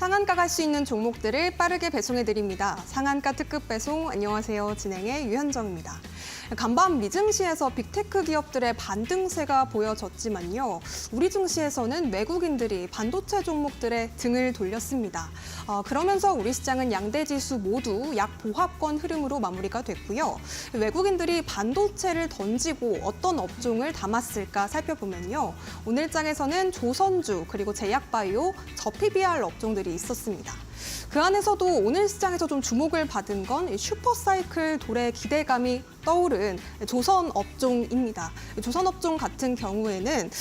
상한가 갈 수 있는 종목들을 빠르게 배송해드립니다. 상한가 특급 배송, 안녕하세요. 진행의 유현정입니다. 간밤 미증시에서 빅테크 기업들의 반등세가 보여졌지만요. 우리 증시에서는 외국인들이 반도체 종목들의 등을 돌렸습니다. 그러면서 우리 시장은 양대 지수 모두 약보합권 흐름으로 마무리가 됐고요. 외국인들이 반도체를 던지고 어떤 업종을 담았을까 살펴보면요. 오늘 장에서는 조선주, 그리고 제약바이오, 저PBR 업종들이 있었습니다. 그 안에서도 오늘 시장에서 좀 주목을 받은 건 슈퍼사이클 돌의 기대감이 떠오른 조선 업종입니다. 조선 업종 같은 경우에는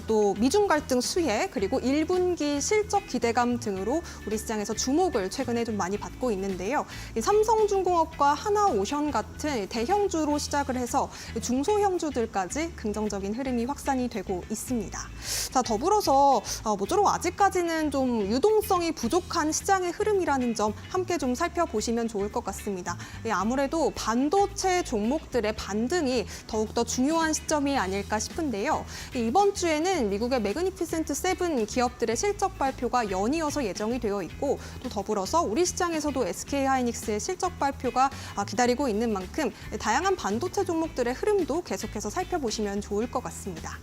또 미중 갈등 수혜 그리고 1분기 실적 기대감 등으로 우리 시장에서 주목을 최근에 좀 많이 받고 있는데요. 삼성중공업과 하나오션 같은 대형주로 시작을 해서 중소형주들까지 긍정적인 흐름이 확산이 되고 있습니다. 자, 더불어서 모쪼록 아직까지는 좀 유동성이 부족한 시장의 흐름이라는 점 함께 좀 살펴보시면 좋을 것 같습니다. 아무래도 반도체 종목들의 반등이 더욱더 중요한 시점이 아닐까 싶은데요. 이번 주에는 미국의 매그니피센트 세븐 기업들의 실적 발표가 연이어서 예정이 되어 있고 또 더불어서 우리 시장에서도 SK하이닉스의 실적 발표가 기다리고 있는 만큼 다양한 반도체 종목들의 흐름도 계속해서 살펴보시면 좋을 것 같습니다.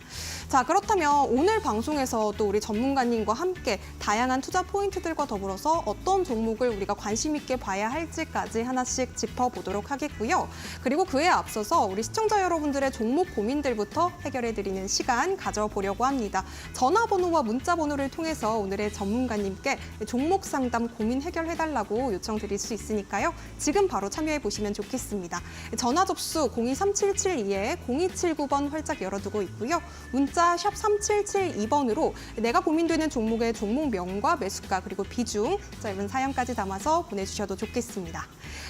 자, 그렇다면 오늘 방송에서 또 우리 전문가님과 함께 다양한 투자 포인트들과 더불어서 어떤 종목을 우리가 관심 있게 봐야 할지까지 하나씩 짚어보도록 하겠고요. 그리고 그에 앞서서 우리 시청자 여러분들의 종목 고민들부터 해결해드리는 시간 가져보려고 합니다. 전화번호와 문자번호를 통해서 오늘의 전문가님께 종목 상담 고민 해결해달라고 요청드릴 수 있으니까요. 지금 바로 참여해보시면 좋겠습니다. 전화 접수 02377-0279번 활짝 열어두고 있고요. 문자 샵 3772번으로 내가 고민되는 종목의 종목명과 매수가 그리고 비중, 짧은 사연까지 담아서 보내주셔도 좋겠습니다.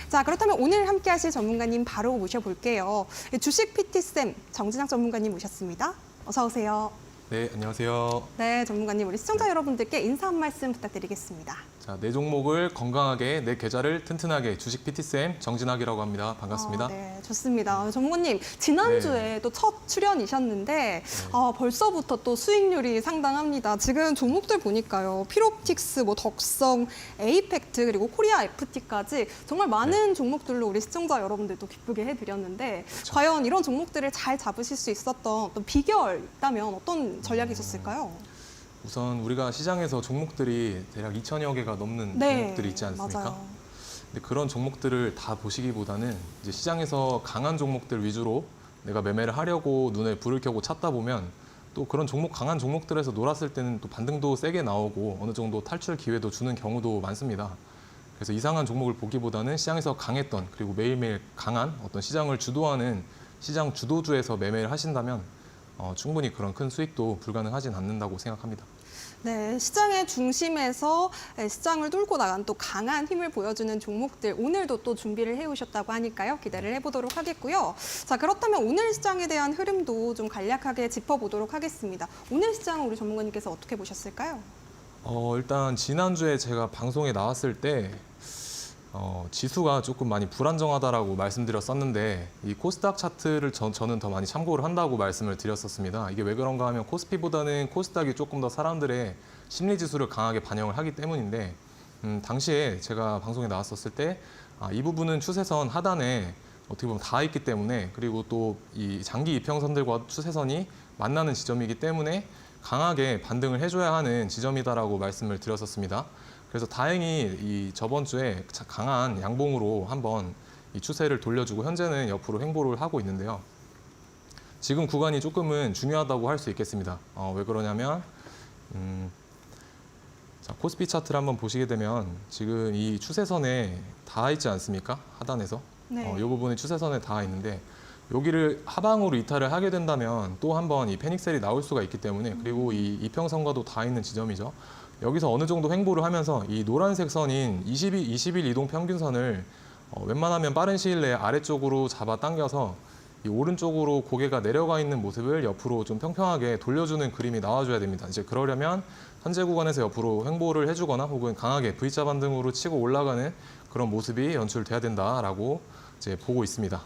자, 그렇다면 오늘 함께 하실 전문가님 바로 모셔볼게요. 주식 PT쌤 정진학 전문가님 모셨습니다. 어서 오세요. 네, 안녕하세요. 네, 전문가님 우리 시청자 여러분들께 인사 한 말씀 부탁드리겠습니다. 자, 내 종목을 건강하게, 내 계좌를 튼튼하게 주식 PT쌤 정진학이라고 합니다. 반갑습니다. 네, 좋습니다. 전문가님 지난주에 또 첫 출연이셨는데 벌써부터 또 수익률이 상당합니다. 지금 종목들 보니까요. 피롭틱스, 덕성, 에이펙트 그리고 코리아 FT까지 정말 많은 종목들로 우리 시청자 여러분들도 기쁘게 해드렸는데 과연 이런 종목들을 잘 잡으실 수 있었던 어떤 비결 있다면 어떤 전략이 있었을까요? 우선 우리가 시장에서 종목들이 대략 2천여 개가 넘는 종목들이 있지 않습니까? 맞아요. 근데 그런 종목들을 다 보시기보다는 이제 시장에서 강한 종목들 위주로 내가 매매를 하려고 눈에 불을 켜고 찾다 보면 또 그런 강한 종목들에서 놀았을 때는 또 반등도 세게 나오고 어느 정도 탈출 기회도 주는 경우도 많습니다. 그래서 이상한 종목을 보기보다는 시장에서 강했던 그리고 매일매일 강한 어떤 시장을 주도하는 시장 주도주에서 매매를 하신다면 충분히 그런 큰 수익도 불가능하진 않는다고 생각합니다. 네, 시장의 중심에서 시장을 뚫고 나간 또 강한 힘을 보여주는 종목들 오늘도 또 준비를 해오셨다고 하니까요. 기대를 해보도록 하겠고요. 자, 그렇다면 오늘 시장에 대한 흐름도 좀 간략하게 짚어보도록 하겠습니다. 오늘 시장은 우리 전문가님께서 어떻게 보셨을까요? 일단 지난주에 제가 방송에 나왔을 때 지수가 조금 많이 불안정하다라고 말씀드렸었는데 이 코스닥 차트를 저는 더 많이 참고를 한다고 말씀을 드렸었습니다. 이게 왜 그런가 하면 코스피보다는 코스닥이 조금 더 사람들의 심리 지수를 강하게 반영을 하기 때문인데 당시에 제가 방송에 나왔었을 때 이 부분은 추세선 하단에 어떻게 보면 닿아 있기 때문에 그리고 또 이 장기 이평선들과 추세선이 만나는 지점이기 때문에 강하게 반등을 해줘야 하는 지점이다라고 말씀을 드렸었습니다. 그래서 다행히 이 저번 주에 강한 양봉으로 한번 이 추세를 돌려주고 현재는 옆으로 횡보를 하고 있는데요. 지금 구간이 조금은 중요하다고 할 수 있겠습니다. 왜 그러냐면 자, 코스피 차트를 한번 보시게 되면 지금 이 추세선에 닿아 있지 않습니까? 하단에서. 네. 이 부분이 추세선에 닿아 있는데 여기를 하방으로 이탈을 하게 된다면 또 한번 이 패닉셀이 나올 수가 있기 때문에 그리고 이 이평선과도 닿아 있는 지점이죠. 여기서 어느 정도 횡보를 하면서 이 노란색 선인 20일 이동 평균선을 웬만하면 빠른 시일 내에 아래쪽으로 잡아당겨서 이 오른쪽으로 고개가 내려가 있는 모습을 옆으로 좀 평평하게 돌려주는 그림이 나와줘야 됩니다. 이제 그러려면 현재 구간에서 옆으로 횡보를 해주거나 혹은 강하게 V자 반등으로 치고 올라가는 그런 모습이 연출돼야 된다라고 이제 보고 있습니다.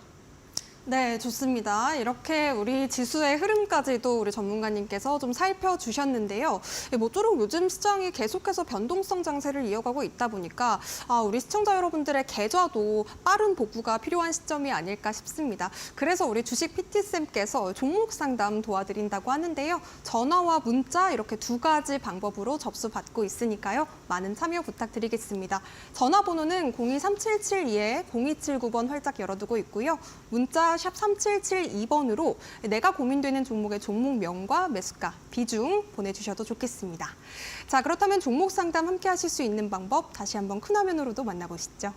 네, 좋습니다. 이렇게 우리 지수의 흐름까지도 우리 전문가님께서 좀 살펴주셨는데요. 모쪼록 요즘 시장이 계속해서 변동성 장세를 이어가고 있다 보니까 우리 시청자 여러분들의 계좌도 빠른 복구가 필요한 시점이 아닐까 싶습니다. 그래서 우리 주식 PT쌤께서 종목 상담 도와드린다고 하는데요. 전화와 문자 이렇게 두 가지 방법으로 접수 받고 있으니까요. 많은 참여 부탁드리겠습니다. 전화번호는 023772-0279번 활짝 열어두고 있고요. 문자 샵 3772번으로 내가 고민되는 종목의 종목명과 매수가, 비중 보내주셔도 좋겠습니다. 자, 그렇다면 종목 상담 함께 하실 수 있는 방법 다시 한번 큰 화면으로도 만나보시죠.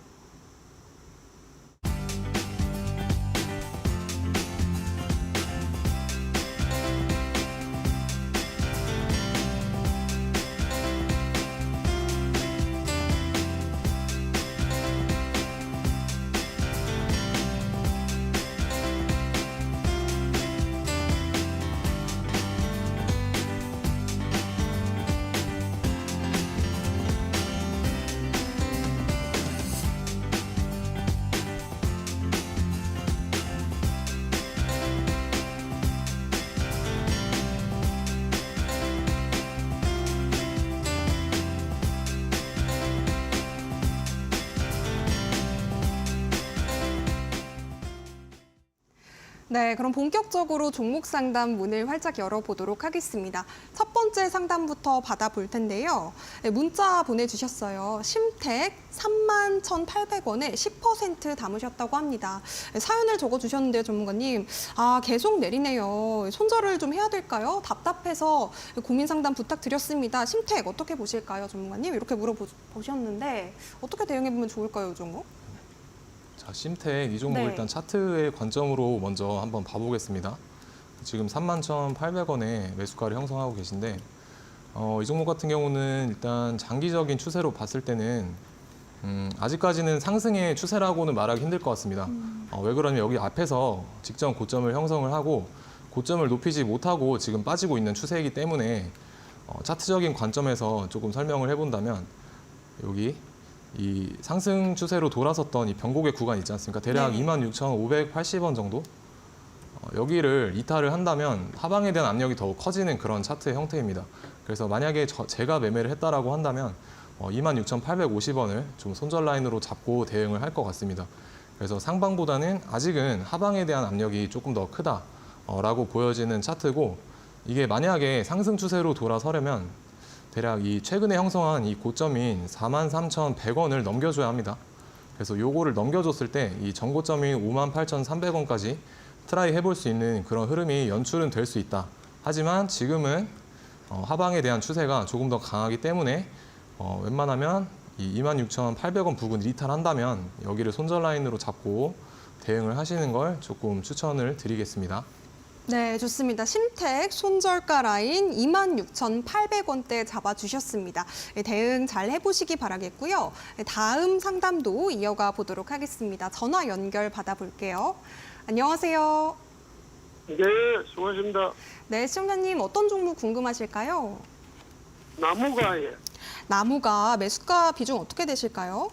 네, 그럼 본격적으로 종목 상담 문을 활짝 열어보도록 하겠습니다. 첫 번째 상담부터 받아볼 텐데요. 네, 문자 보내주셨어요. 심택 31,800원에 10% 담으셨다고 합니다. 네, 사연을 적어주셨는데요, 전문가님. 계속 내리네요. 손절을 좀 해야 될까요? 답답해서 고민 상담 부탁드렸습니다. 심택 어떻게 보실까요, 전문가님? 이렇게 물어보셨는데 어떻게 대응해보면 좋을까요, 이 종목? 자, 심택 이 종목 네. 일단 차트의 관점으로 먼저 한번 봐보겠습니다. 지금 31,800원에 매수가를 형성하고 계신데 이 종목 같은 경우는 일단 장기적인 추세로 봤을 때는 아직까지는 상승의 추세라고는 말하기 힘들 것 같습니다. 왜 그러냐면 여기 앞에서 직전 고점을 형성을 하고 고점을 높이지 못하고 지금 빠지고 있는 추세이기 때문에 차트적인 관점에서 조금 설명을 해본다면 여기 이 상승 추세로 돌아섰던 이 변곡의 구간 있지 않습니까? 대략 네. 26,580원 정도? 여기를 이탈을 한다면 하방에 대한 압력이 더욱 커지는 그런 차트의 형태입니다. 그래서 만약에 제가 매매를 했다라고 한다면 26,850원을 좀 손절 라인으로 잡고 대응을 할 것 같습니다. 그래서 상방보다는 아직은 하방에 대한 압력이 조금 더 크다라고 보여지는 차트고 이게 만약에 상승 추세로 돌아서려면 대략 이 최근에 형성한 이 고점인 43,100원을 넘겨줘야 합니다. 그래서 요거를 넘겨줬을 때 이 전고점인 58,300원까지 트라이 해볼 수 있는 그런 흐름이 연출은 될 수 있다. 하지만 지금은 하방에 대한 추세가 조금 더 강하기 때문에 웬만하면 이 26,800원 부근 이탈한다면 여기를 손절 라인으로 잡고 대응을 하시는 걸 조금 추천을 드리겠습니다. 네, 좋습니다. 심택 손절가 라인 26,800원대 잡아주셨습니다. 대응 잘 해보시기 바라겠고요. 다음 상담도 이어가 보도록 하겠습니다. 전화 연결 받아볼게요. 안녕하세요. 네, 수고하십니다. 네, 시청자님 어떤 종목 궁금하실까요? 나무가에 나무가 매수가 비중 어떻게 되실까요?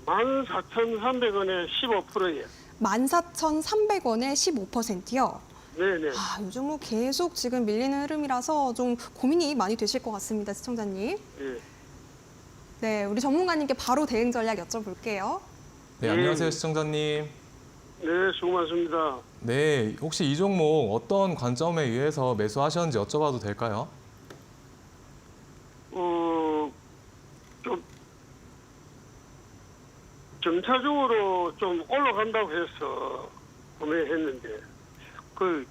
14,300원에 15%예요. 14,300원에 15%요. 네네. 요즘 뭐 계속 지금 밀리는 흐름이라서 좀 고민이 많이 되실 것 같습니다, 시청자님. 예. 네, 우리 전문가님께 바로 대응 전략 여쭤볼게요. 네, 안녕하세요, 시청자님. 네, 수고 많습니다. 네, 혹시 이 종목 어떤 관점에 의해서 매수하셨는지 여쭤봐도 될까요? 좀 점차적으로 좀 올라간다고 해서 구매했는데 그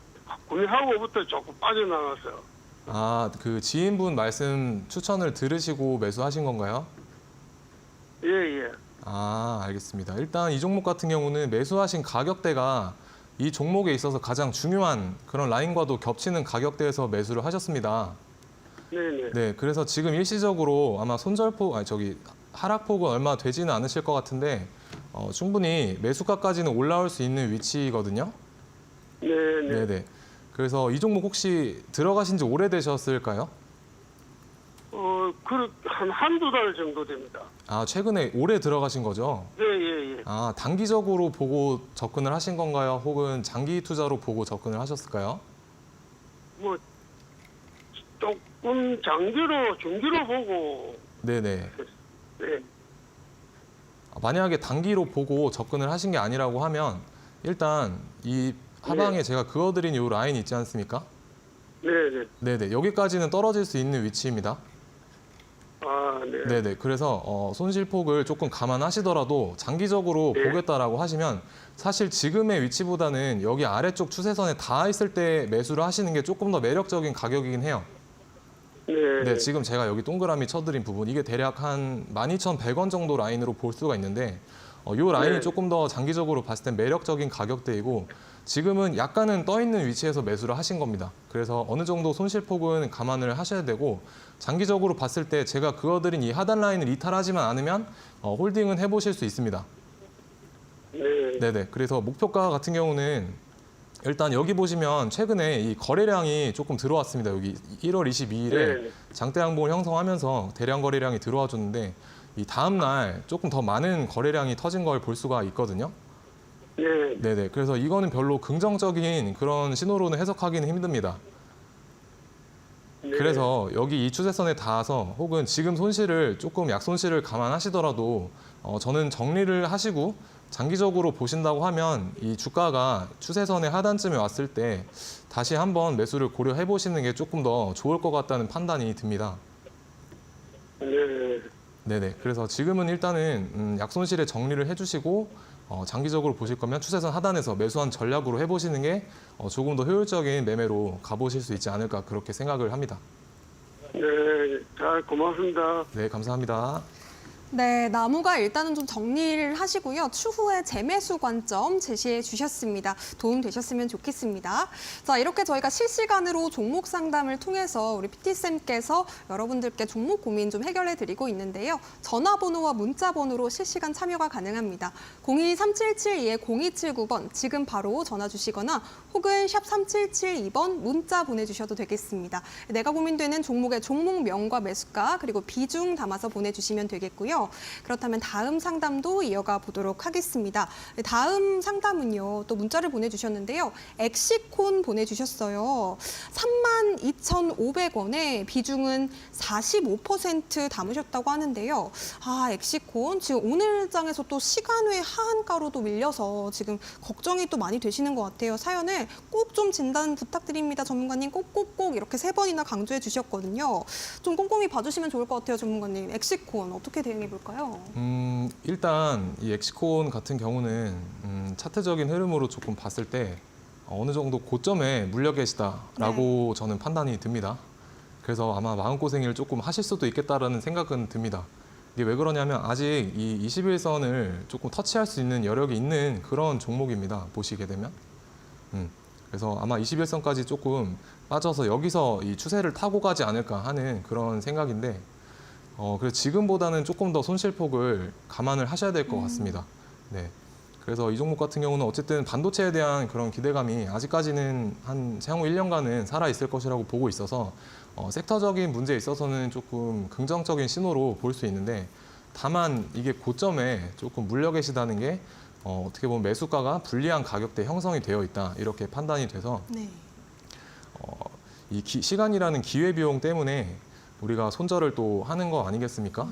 구매하고부터 조금 빠져나가서 그 지인분 말씀 추천을 들으시고 매수하신 건가요? 예예. 알겠습니다. 일단 이 종목 같은 경우는 매수하신 가격대가 이 종목에 있어서 가장 중요한 그런 라인과도 겹치는 가격대에서 매수를 하셨습니다. 네네. 네, 그래서 지금 일시적으로 아마 하락폭은 얼마 되지는 않으실 것 같은데 충분히 매수가까지는 올라올 수 있는 위치거든요. 네네. 네네. 그래서 이 종목 혹시 들어가신 지 오래되셨을까요? 한두 달 정도 됩니다. 아, 최근에 올해 들어가신 거죠? 예, 예, 예. 아, 단기적으로 보고 접근을 하신 건가요? 혹은 장기 투자로 보고 접근을 하셨을까요? 뭐, 조금 중기로 보고, 네네. 네, 만약에 단기로 보고 접근을 하신 게 아니라고 하면 일단 이 하방에 네. 제가 그어드린 이 라인 있지 않습니까? 네, 네. 네네. 여기까지는 떨어질 수 있는 위치입니다. 아, 네. 네네. 그래서 손실폭을 조금 감안하시더라도 장기적으로 네. 보겠다라고 하시면 사실 지금의 위치보다는 여기 아래쪽 추세선에 닿아 있을 때 매수를 하시는 게 조금 더 매력적인 가격이긴 해요. 네, 네, 지금 제가 여기 동그라미 쳐드린 부분 이게 대략 한 12,100원 정도 라인으로 볼 수가 있는데 이 라인이 네. 조금 더 장기적으로 봤을 땐 매력적인 가격대이고 지금은 약간은 떠 있는 위치에서 매수를 하신 겁니다. 그래서 어느 정도 손실폭은 감안을 하셔야 되고 장기적으로 봤을 때 제가 그어드린 이 하단 라인을 이탈하지만 않으면 홀딩은 해보실 수 있습니다. 네. 네네. 그래서 목표가 같은 경우는 일단 여기 보시면 최근에 이 거래량이 조금 들어왔습니다. 여기 1월 22일에 네. 장대 양봉을 형성하면서 대량 거래량이 들어와 줬는데 이 다음 날 조금 더 많은 거래량이 터진 걸 볼 수가 있거든요. 네. 네네. 그래서 이거는 별로 긍정적인 그런 신호로는 해석하기는 힘듭니다. 네. 그래서 여기 이 추세선에 닿아서 혹은 지금 손실을 조금 약손실을 감안하시더라도 저는 정리를 하시고 장기적으로 보신다고 하면 이 주가가 추세선의 하단쯤에 왔을 때 다시 한번 매수를 고려해 보시는 게 조금 더 좋을 것 같다는 판단이 듭니다. 네. 네네. 그래서 지금은 일단은 약손실에 정리를 해주시고 장기적으로 보실 거면 추세선 하단에서 매수한 전략으로 해보시는 게 조금 더 효율적인 매매로 가보실 수 있지 않을까 그렇게 생각을 합니다. 네. 잘 고맙습니다. 네, 감사합니다. 네, 나무가 일단은 좀 정리를 하시고요. 추후에 재매수 관점 제시해 주셨습니다. 도움 되셨으면 좋겠습니다. 자, 이렇게 저희가 실시간으로 종목 상담을 통해서 우리 PT쌤께서 여러분들께 종목 고민 좀 해결해 드리고 있는데요. 전화번호와 문자번호로 실시간 참여가 가능합니다. 02-3772-0279번 지금 바로 전화 주시거나 혹은 샵 3772번 문자 보내주셔도 되겠습니다. 내가 고민되는 종목의 종목명과 매수가 그리고 비중 담아서 보내주시면 되겠고요. 그렇다면 다음 상담도 이어가 보도록 하겠습니다. 다음 상담은요. 또 문자를 보내주셨는데요. 엑시콘 보내주셨어요. 32,500원에 비중은 45% 담으셨다고 하는데요. 아, 엑시콘 지금 오늘 장에서 또 시간외 하한가로도 밀려서 지금 걱정이 또 많이 되시는 것 같아요. 사연을 꼭 좀 진단 부탁드립니다. 전문가님 꼭꼭꼭 이렇게 3번이나 강조해 주셨거든요. 좀 꼼꼼히 봐주시면 좋을 것 같아요. 전문가님. 엑시콘 어떻게 대응해 볼까요? 일단 이 엑시콘 같은 경우는 차트적인 흐름으로 조금 봤을 때 어느 정도 고점에 물려 계시다라고 저는 판단이 듭니다. 그래서 아마 마음고생을 조금 하실 수도 있겠다라는 생각은 듭니다. 이게 왜 그러냐면 아직 이 21선을 조금 터치할 수 있는 여력이 있는 그런 종목입니다. 보시게 되면. 그래서 아마 21선까지 조금 빠져서 여기서 이 추세를 타고 가지 않을까 하는 그런 생각인데 그래서 지금보다는 조금 더 손실폭을 감안을 하셔야 될 것 같습니다. 네. 그래서 이 종목 같은 경우는 어쨌든 반도체에 대한 그런 기대감이 아직까지는 한 향후 1년간은 살아있을 것이라고 보고 있어서 섹터적인 문제에 있어서는 조금 긍정적인 신호로 볼 수 있는데 다만 이게 고점에 조금 물려 계시다는 게 어떻게 보면 매수가가 불리한 가격대 형성이 되어 있다 이렇게 판단이 돼서 네. 이 시간이라는 기회비용 때문에 우리가 손절을 또 하는 거 아니겠습니까?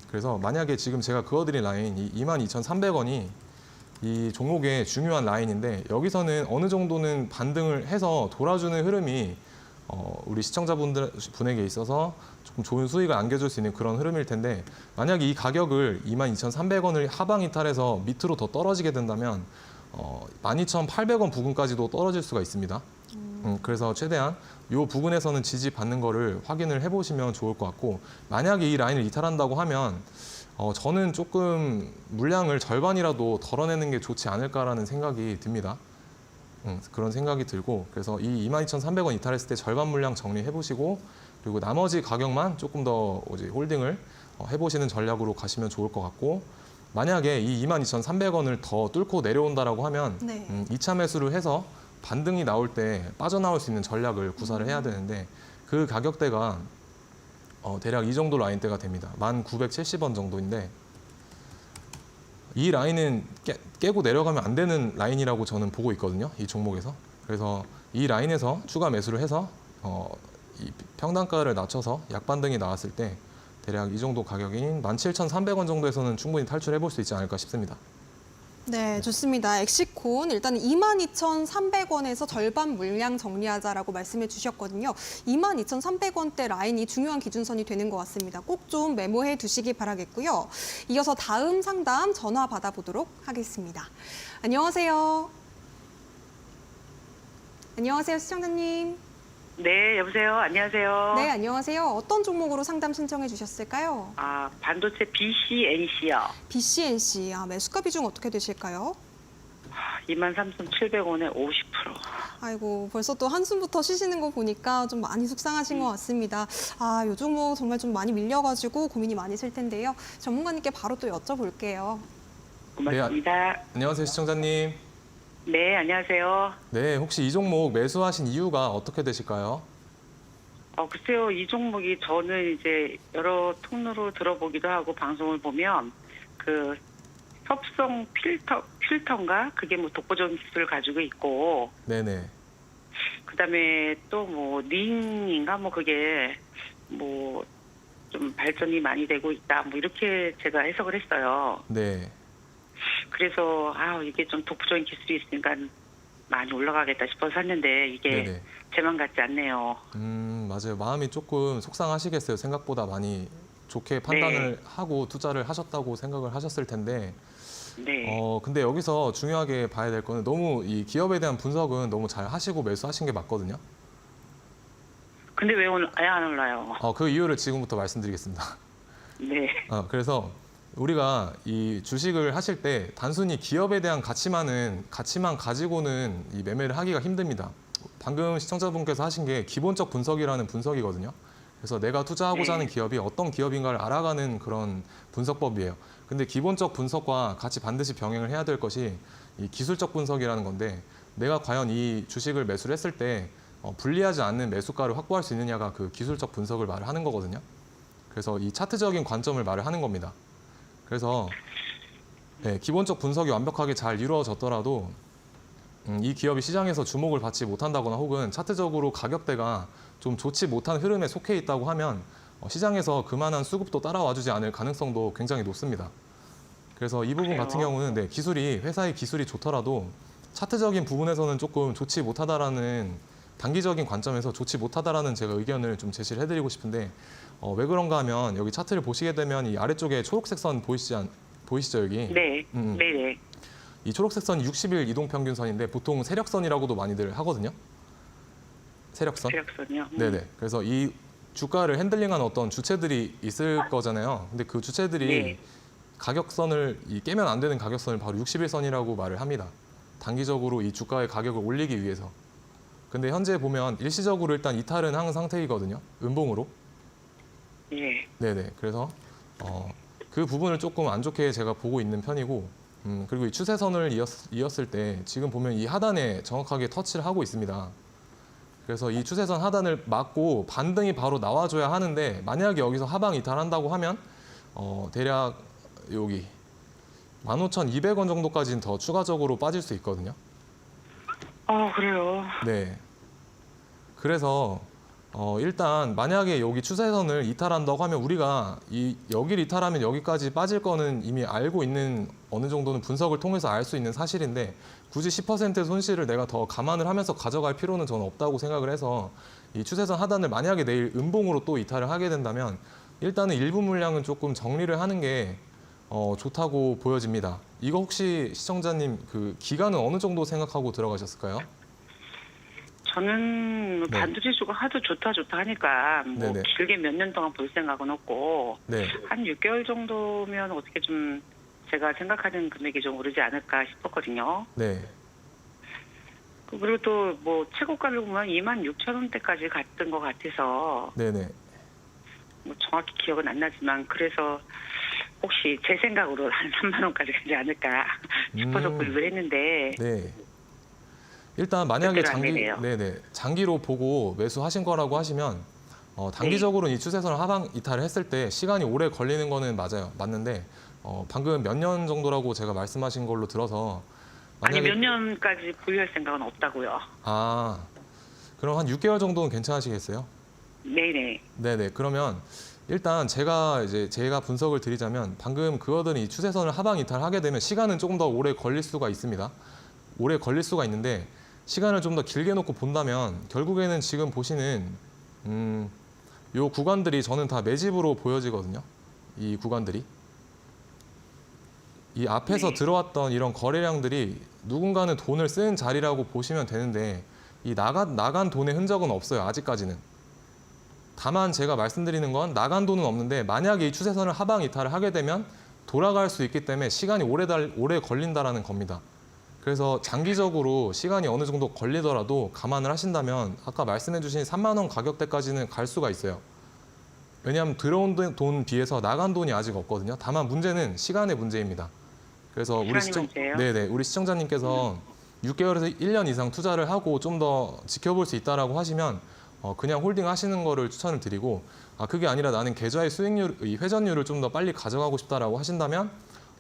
그래서 만약에 지금 제가 그어드린 라인 이 22,300원이 이 종목의 중요한 라인인데 여기서는 어느 정도는 반등을 해서 돌아주는 흐름이 우리 시청자분에게 있어서 조금 좋은 수익을 안겨줄 수 있는 그런 흐름일 텐데 만약에 이 가격을 22,300원을 하방 이탈해서 밑으로 더 떨어지게 된다면 12,800원 부근까지도 떨어질 수가 있습니다. 그래서 최대한 이 부분에서는 지지받는 거를 확인을 해보시면 좋을 것 같고 만약에 이 라인을 이탈한다고 하면 저는 조금 물량을 절반이라도 덜어내는 게 좋지 않을까라는 생각이 듭니다. 그런 생각이 들고 그래서 이 22,300원 이탈했을 때 절반 물량 정리해보시고 그리고 나머지 가격만 조금 더 홀딩을 해보시는 전략으로 가시면 좋을 것 같고 만약에 이 22,300원을 더 뚫고 내려온다라고 하면 네. 2차 매수를 해서 반등이 나올 때 빠져나올 수 있는 전략을 구사를 해야 되는데 그 가격대가 대략 이 정도 라인대가 됩니다. 1970원 정도인데 이 라인은 깨고 내려가면 안 되는 라인이라고 저는 보고 있거든요. 이 종목에서. 그래서 이 라인에서 추가 매수를 해서 이 평단가를 낮춰서 약반등이 나왔을 때 대략 이 정도 가격인 17,300원 정도에서는 충분히 탈출해 볼 수 있지 않을까 싶습니다. 네, 좋습니다. 엑시콘 일단 22,300원에서 절반 물량 정리하자라고 말씀해 주셨거든요. 22,300원대 라인이 중요한 기준선이 되는 것 같습니다. 꼭 좀 메모해 두시기 바라겠고요. 이어서 다음 상담 전화 받아보도록 하겠습니다. 안녕하세요. 안녕하세요, 시청자님. 네, 여보세요. 안녕하세요. 네, 안녕하세요. 어떤 종목으로 상담 신청해 주셨을까요? 반도체 BCNC요. BCNC, 매수가 비중 어떻게 되실까요? 23,700원에 50%. 아이고, 벌써 또 한숨부터 쉬시는 거 보니까 좀 많이 속상하신 것 같습니다. 요 종목 정말 좀 많이 밀려가지고 고민이 많으실 텐데요. 전문가님께 바로 또 여쭤볼게요. 고맙습니다. 안녕하세요, 시청자님. 네, 안녕하세요. 네, 혹시 이 종목 매수하신 이유가 어떻게 되실까요? 글쎄요. 이 종목이 저는 이제 여러 통로로 들어보기도 하고 방송을 보면 그 섭성 필터인가? 그게 뭐 독보적인 기술을 가지고 있고 네네. 그다음에 또 뭐 링인가 뭐 그게 뭐 좀 발전이 많이 되고 있다. 뭐 이렇게 제가 해석을 했어요. 네. 그래서 이게 좀 독보적인 기술이 있으니까 많이 올라가겠다 싶어서 샀는데 이게 네네. 제 맘 같지 않네요. 맞아요. 마음이 조금 속상하시겠어요. 생각보다 많이 좋게 판단을 하고 투자를 하셨다고 생각을 하셨을 텐데 네. 근데 여기서 중요하게 봐야 될 거는 너무 이 기업에 대한 분석은 너무 잘 하시고 매수하신 게 맞거든요. 근데 왜 오늘 아예 안 올라요? 그 이유를 지금부터 말씀드리겠습니다. 네. 그래서 우리가 이 주식을 하실 때 단순히 기업에 대한 가치만 가지고는 이 매매를 하기가 힘듭니다. 방금 시청자분께서 하신 게 기본적 분석이라는 분석이거든요. 그래서 내가 투자하고자 하는 기업이 어떤 기업인가를 알아가는 그런 분석법이에요. 근데 기본적 분석과 같이 반드시 병행을 해야 될 것이 이 기술적 분석이라는 건데 내가 과연 이 주식을 매수를 했을 때 불리하지 않는 매수가를 확보할 수 있느냐가 그 기술적 분석을 말을 하는 거거든요. 그래서 이 차트적인 관점을 말을 하는 겁니다. 그래서 기본적 분석이 완벽하게 잘 이루어졌더라도 이 기업이 시장에서 주목을 받지 못한다거나 혹은 차트적으로 가격대가 좀 좋지 못한 흐름에 속해 있다고 하면 시장에서 그만한 수급도 따라와주지 않을 가능성도 굉장히 높습니다. 그래서 이 부분 같은 경우는 회사의 기술이 좋더라도 차트적인 부분에서는 조금 좋지 못하다라는 단기적인 관점에서 좋지 못하다라는 제가 의견을 좀 제시를 해드리고 싶은데 왜 그런가 하면 여기 차트를 보시게 되면 이 아래쪽에 초록색 선 보이시죠 여기? 네. 네네. 이 초록색 선이 60일 이동평균선인데 보통 세력선이라고도 많이들 하거든요. 세력선? 세력선이요? 네네. 그래서 이 주가를 핸들링하는 어떤 주체들이 있을 거잖아요. 근데 그 주체들이 네. 가격선을 깨면 안 되는 가격선을 바로 60일선이라고 말을 합니다. 단기적으로 이 주가의 가격을 올리기 위해서. 근데 현재 보면 일시적으로 일단 이탈은 한 상태이거든요. 음봉으로. 예. 네네. 그래서 그 부분을 조금 안 좋게 제가 보고 있는 편이고, 그리고 이 추세선을 이었을 때 지금 보면 이 하단에 정확하게 터치를 하고 있습니다. 그래서 이 추세선 하단을 막고 반등이 바로 나와줘야 하는데 만약에 여기서 하방 이탈한다고 하면 대략 여기 15,200원 정도까지는 더 추가적으로 빠질 수 있거든요. 그래요. 네. 그래서 일단 만약에 여기 추세선을 이탈한다고 하면 우리가 여기를 이탈하면 여기까지 빠질 거는 이미 알고 있는 어느 정도는 분석을 통해서 알 수 있는 사실인데 굳이 10%의 손실을 내가 더 감안을 하면서 가져갈 필요는 저는 없다고 생각을 해서 이 추세선 하단을 만약에 내일 음봉으로 또 이탈을 하게 된다면 일단은 일부 물량은 조금 정리를 하는 게 좋다고 보여집니다. 이거 혹시 시청자님 그 기간은 어느 정도 생각하고 들어가셨을까요? 저는 네. 반도체주가 하도 좋다 하니까 뭐 네네. 길게 몇 년 동안 볼 생각은 없고 네. 한 6개월 정도면 어떻게 좀 제가 생각하는 금액이 좀 오르지 않을까 싶었거든요. 네. 그리고 또 뭐 최고가를 보면 26,000원대까지 갔던 것 같아서 네네. 뭐 정확히 기억은 안 나지만 그래서 혹시 제 생각으로 한 3만 원까지 가지 않을까 싶어서 구입을 했는데 네. 일단 만약에 그때로 안 되네요. 장기로 보고 매수하신 거라고 하시면 단기적으로는 이 추세선을 하방 이탈을 했을 때 시간이 오래 걸리는 거는 맞아요. 맞는데 방금 몇 년 정도라고 제가 말씀하신 걸로 들어서 아니 만약에 몇 년까지 보유할 생각은 없다고요. 그럼 한 6개월 정도는 괜찮으시겠어요? 네네. 네네. 그러면 일단 제가 분석을 드리자면 방금 그거들은 이 추세선을 하방 이탈하게 되면 시간은 조금 더 오래 걸릴 수가 있습니다. 오래 걸릴 수가 있는데 시간을 좀 더 길게 놓고 본다면 결국에는 지금 보시는 요 구간들이 저는 다 매집으로 보여지거든요. 이 구간들이. 이 앞에서 네. 들어왔던 이런 거래량들이 누군가는 돈을 쓴 자리라고 보시면 되는데 이 나간 돈의 흔적은 없어요. 아직까지는. 다만 제가 말씀드리는 건 나간 돈은 없는데 만약에 이 추세선을 하방 이탈을 하게 되면 돌아갈 수 있기 때문에 시간이 오래 걸린다라는 겁니다. 그래서 장기적으로 시간이 어느 정도 걸리더라도 감안을 하신다면 아까 말씀해 주신 3만 원 가격대까지는 갈 수가 있어요. 왜냐하면 들어온 돈 비해서 나간 돈이 아직 없거든요. 다만 문제는 시간의 문제입니다. 그래서 문제예요? 우리 시청자님께서 6개월에서 1년 이상 투자를 하고 좀 더 지켜볼 수 있다라고 하시면 그냥 홀딩 하시는 거를 추천을 드리고 그게 아니라 나는 계좌의 수익률, 이 회전율을 좀 더 빨리 가져가고 싶다라고 하신다면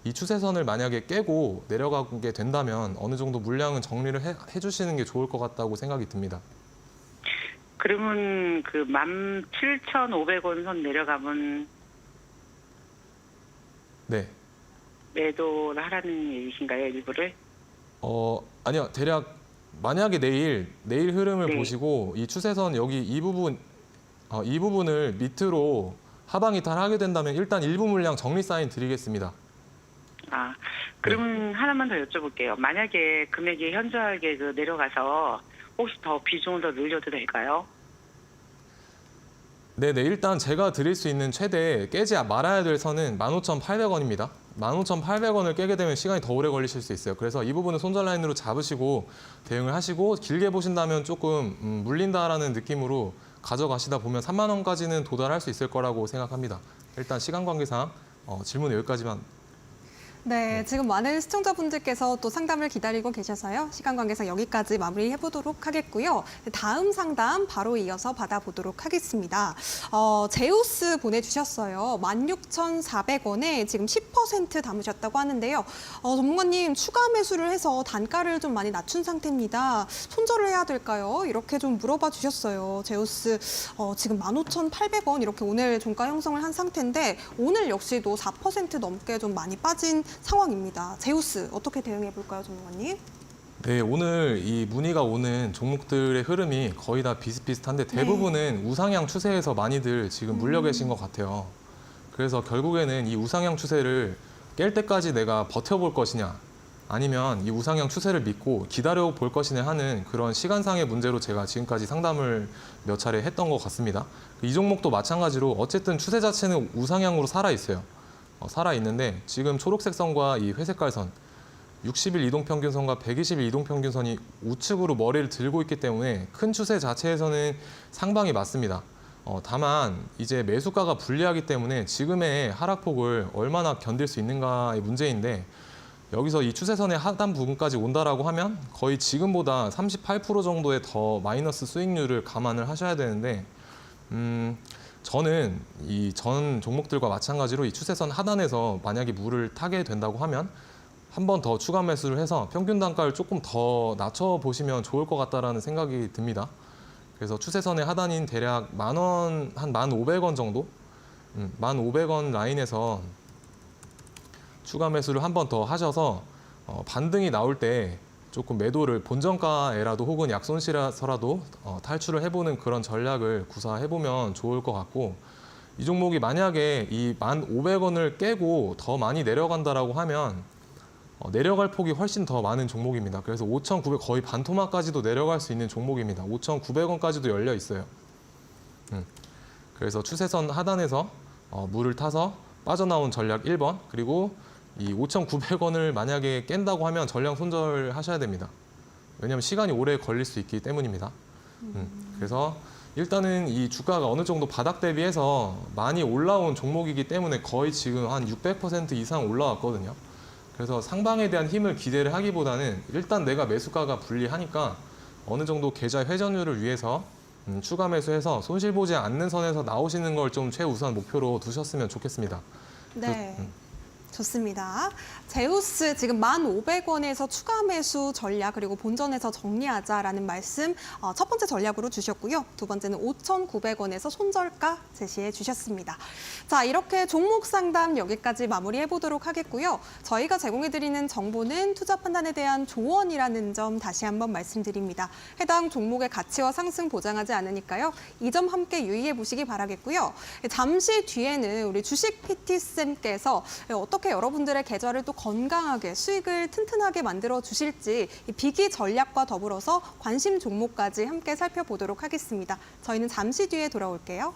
이 추세선을 만약에 깨고 내려가게 된다면 어느 정도 물량은 정리를 해주시는 게 좋을 것 같다고 생각이 듭니다. 그러면 그 17,500원 선 내려가면 네. 매도를 하라는 얘기신가요, 일부를? 아니요. 대략 만약에 내일 흐름을 네. 보시고 이 추세선 여기 이 부분을 밑으로 하방 이탈하게 된다면 일단 일부 물량 정리 사인 드리겠습니다. 그러면 하나만 더 여쭤볼게요. 만약에 금액이 현저하게 내려가서 혹시 더 비중을 더 늘려도 될까요? 네네. 일단 제가 드릴 수 있는 최대 깨지 말아야 될 선은 15,800원입니다. 15,800원을 깨게 되면 시간이 더 오래 걸리실 수 있어요. 그래서 이 부분은 손절 라인으로 잡으시고 대응을 하시고 길게 보신다면 조금 물린다라는 느낌으로 가져가시다 보면 3만 원까지는 도달할 수 있을 거라고 생각합니다. 일단 시간 관계상 질문 여기까지만. 네, 지금 많은 시청자분들께서 또 상담을 기다리고 계셔서요. 시간 관계상 여기까지 마무리해 보도록 하겠고요. 다음 상담 바로 이어서 받아보도록 하겠습니다. 제우스 보내주셨어요. 16,400원에 지금 10% 담으셨다고 하는데요. 전문가님, 추가 매수를 해서 단가를 좀 많이 낮춘 상태입니다. 손절을 해야 될까요? 이렇게 좀 물어봐 주셨어요. 제우스 지금 15,800원 이렇게 오늘 종가 형성을 한 상태인데 오늘 역시도 4% 넘게 좀 많이 빠진 상황입니다. 제우스 어떻게 대응해 볼까요, 전문가님? 네, 오늘 이 문의가 오는 종목들의 흐름이 거의 다 비슷비슷한데 대부분은 우상향 추세에서 많이들 지금 물려 계신 것 같아요. 그래서 결국에는 이 우상향 추세를 깰 때까지 내가 버텨볼 것이냐 아니면 이 우상향 추세를 믿고 기다려 볼 것이냐 하는 그런 시간상의 문제로 제가 지금까지 상담을 몇 차례 했던 것 같습니다. 이 종목도 마찬가지로 어쨌든 추세 자체는 우상향으로 살아있어요. 살아있는데 지금 초록색 선과 이 회색깔 선 60일 이동평균선과 120일 이동평균선이 우측으로 머리를 들고 있기 때문에 큰 추세 자체에서는 상방이 맞습니다. 다만 이제 매수가가 불리하기 때문에 지금의 하락폭을 얼마나 견딜 수 있는가의 문제인데 여기서 이 추세선의 하단 부분까지 온다라고 하면 거의 지금보다 38% 정도의 더 마이너스 수익률을 감안을 하셔야 되는데 저는 이 전 종목들과 마찬가지로 이 추세선 하단에서 만약에 물을 타게 된다고 하면 한 번 더 추가 매수를 해서 평균 단가를 조금 더 낮춰 보시면 좋을 것 같다라는 생각이 듭니다. 그래서 추세선의 하단인 대략 만 원, 한 1,500원 정도? 1,500원 라인에서 추가 매수를 한 번 더 하셔서 반등이 나올 때 조금 매도를 본전가에라도 혹은 약손실에서라도 탈출을 해보는 그런 전략을 구사해보면 좋을 것 같고 이 종목이 만약에 이 1,500원을 깨고 더 많이 내려간다라고 하면 내려갈 폭이 훨씬 더 많은 종목입니다. 그래서 5,900 거의 반토막까지도 내려갈 수 있는 종목입니다. 5,900원까지도 열려 있어요. 그래서 추세선 하단에서 물을 타서 빠져나온 전략 1번 그리고 이 5,900원을 만약에 깬다고 하면 전량 손절하셔야 됩니다. 왜냐하면 시간이 오래 걸릴 수 있기 때문입니다. 그래서 일단은 이 주가가 어느 정도 바닥 대비해서 많이 올라온 종목이기 때문에 거의 지금 한 600% 이상 올라왔거든요. 그래서 상방에 대한 힘을 기대를 하기보다는 일단 내가 매수가가 불리하니까 어느 정도 계좌 회전율을 위해서 추가 매수해서 손실 보지 않는 선에서 나오시는 걸 좀 최우선 목표로 두셨으면 좋겠습니다. 네. 좋습니다. 제우스 지금 1,500원에서 추가 매수 전략 그리고 본전에서 정리하자라는 말씀 첫 번째 전략으로 주셨고요. 두 번째는 5,900원에서 손절가 제시해 주셨습니다. 자, 이렇게 종목 상담 여기까지 마무리해 보도록 하겠고요. 저희가 제공해 드리는 정보는 투자 판단에 대한 조언이라는 점 다시 한번 말씀드립니다. 해당 종목의 가치와 상승 보장하지 않으니까요. 이 점 함께 유의해 보시기 바라겠고요. 잠시 뒤에는 우리 주식 PT쌤께서 어떻게 여러분들의 계좌를 또 건강하게 수익을 튼튼하게 만들어 주실지 이 비기 전략과 더불어서 관심 종목까지 함께 살펴보도록 하겠습니다. 저희는 잠시 뒤에 돌아올게요.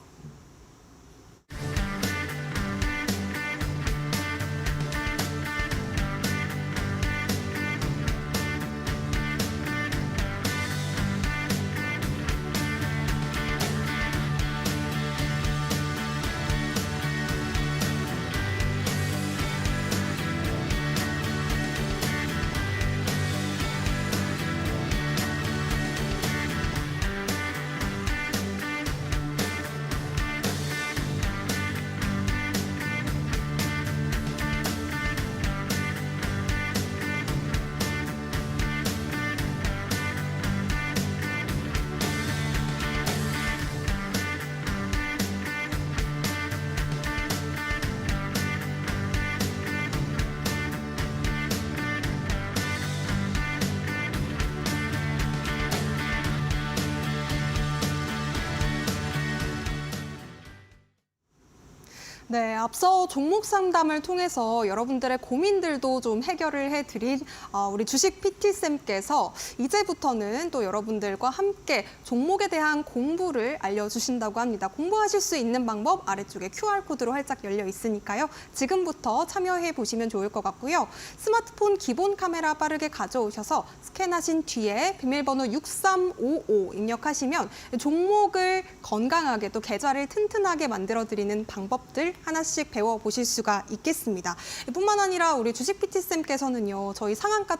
네, 앞서 종목 상담을 통해서 여러분들의 고민들도 좀 해결을 해드린 우리 주식 PT쌤께서 이제부터는 또 여러분들과 함께 종목에 대한 공부를 알려주신다고 합니다. 공부하실 수 있는 방법 아래쪽에 QR코드로 활짝 열려 있으니까요. 지금부터 참여해 보시면 좋을 것 같고요. 스마트폰 기본 카메라 빠르게 가져오셔서 스캔하신 뒤에 비밀번호 6355 입력하시면 종목을 건강하게 또 계좌를 튼튼하게 만들어드리는 방법들 하나씩 배워보실 수가 있겠습니다. 뿐만 아니라 우리 주식 PT쌤께서는요. 저희 상한가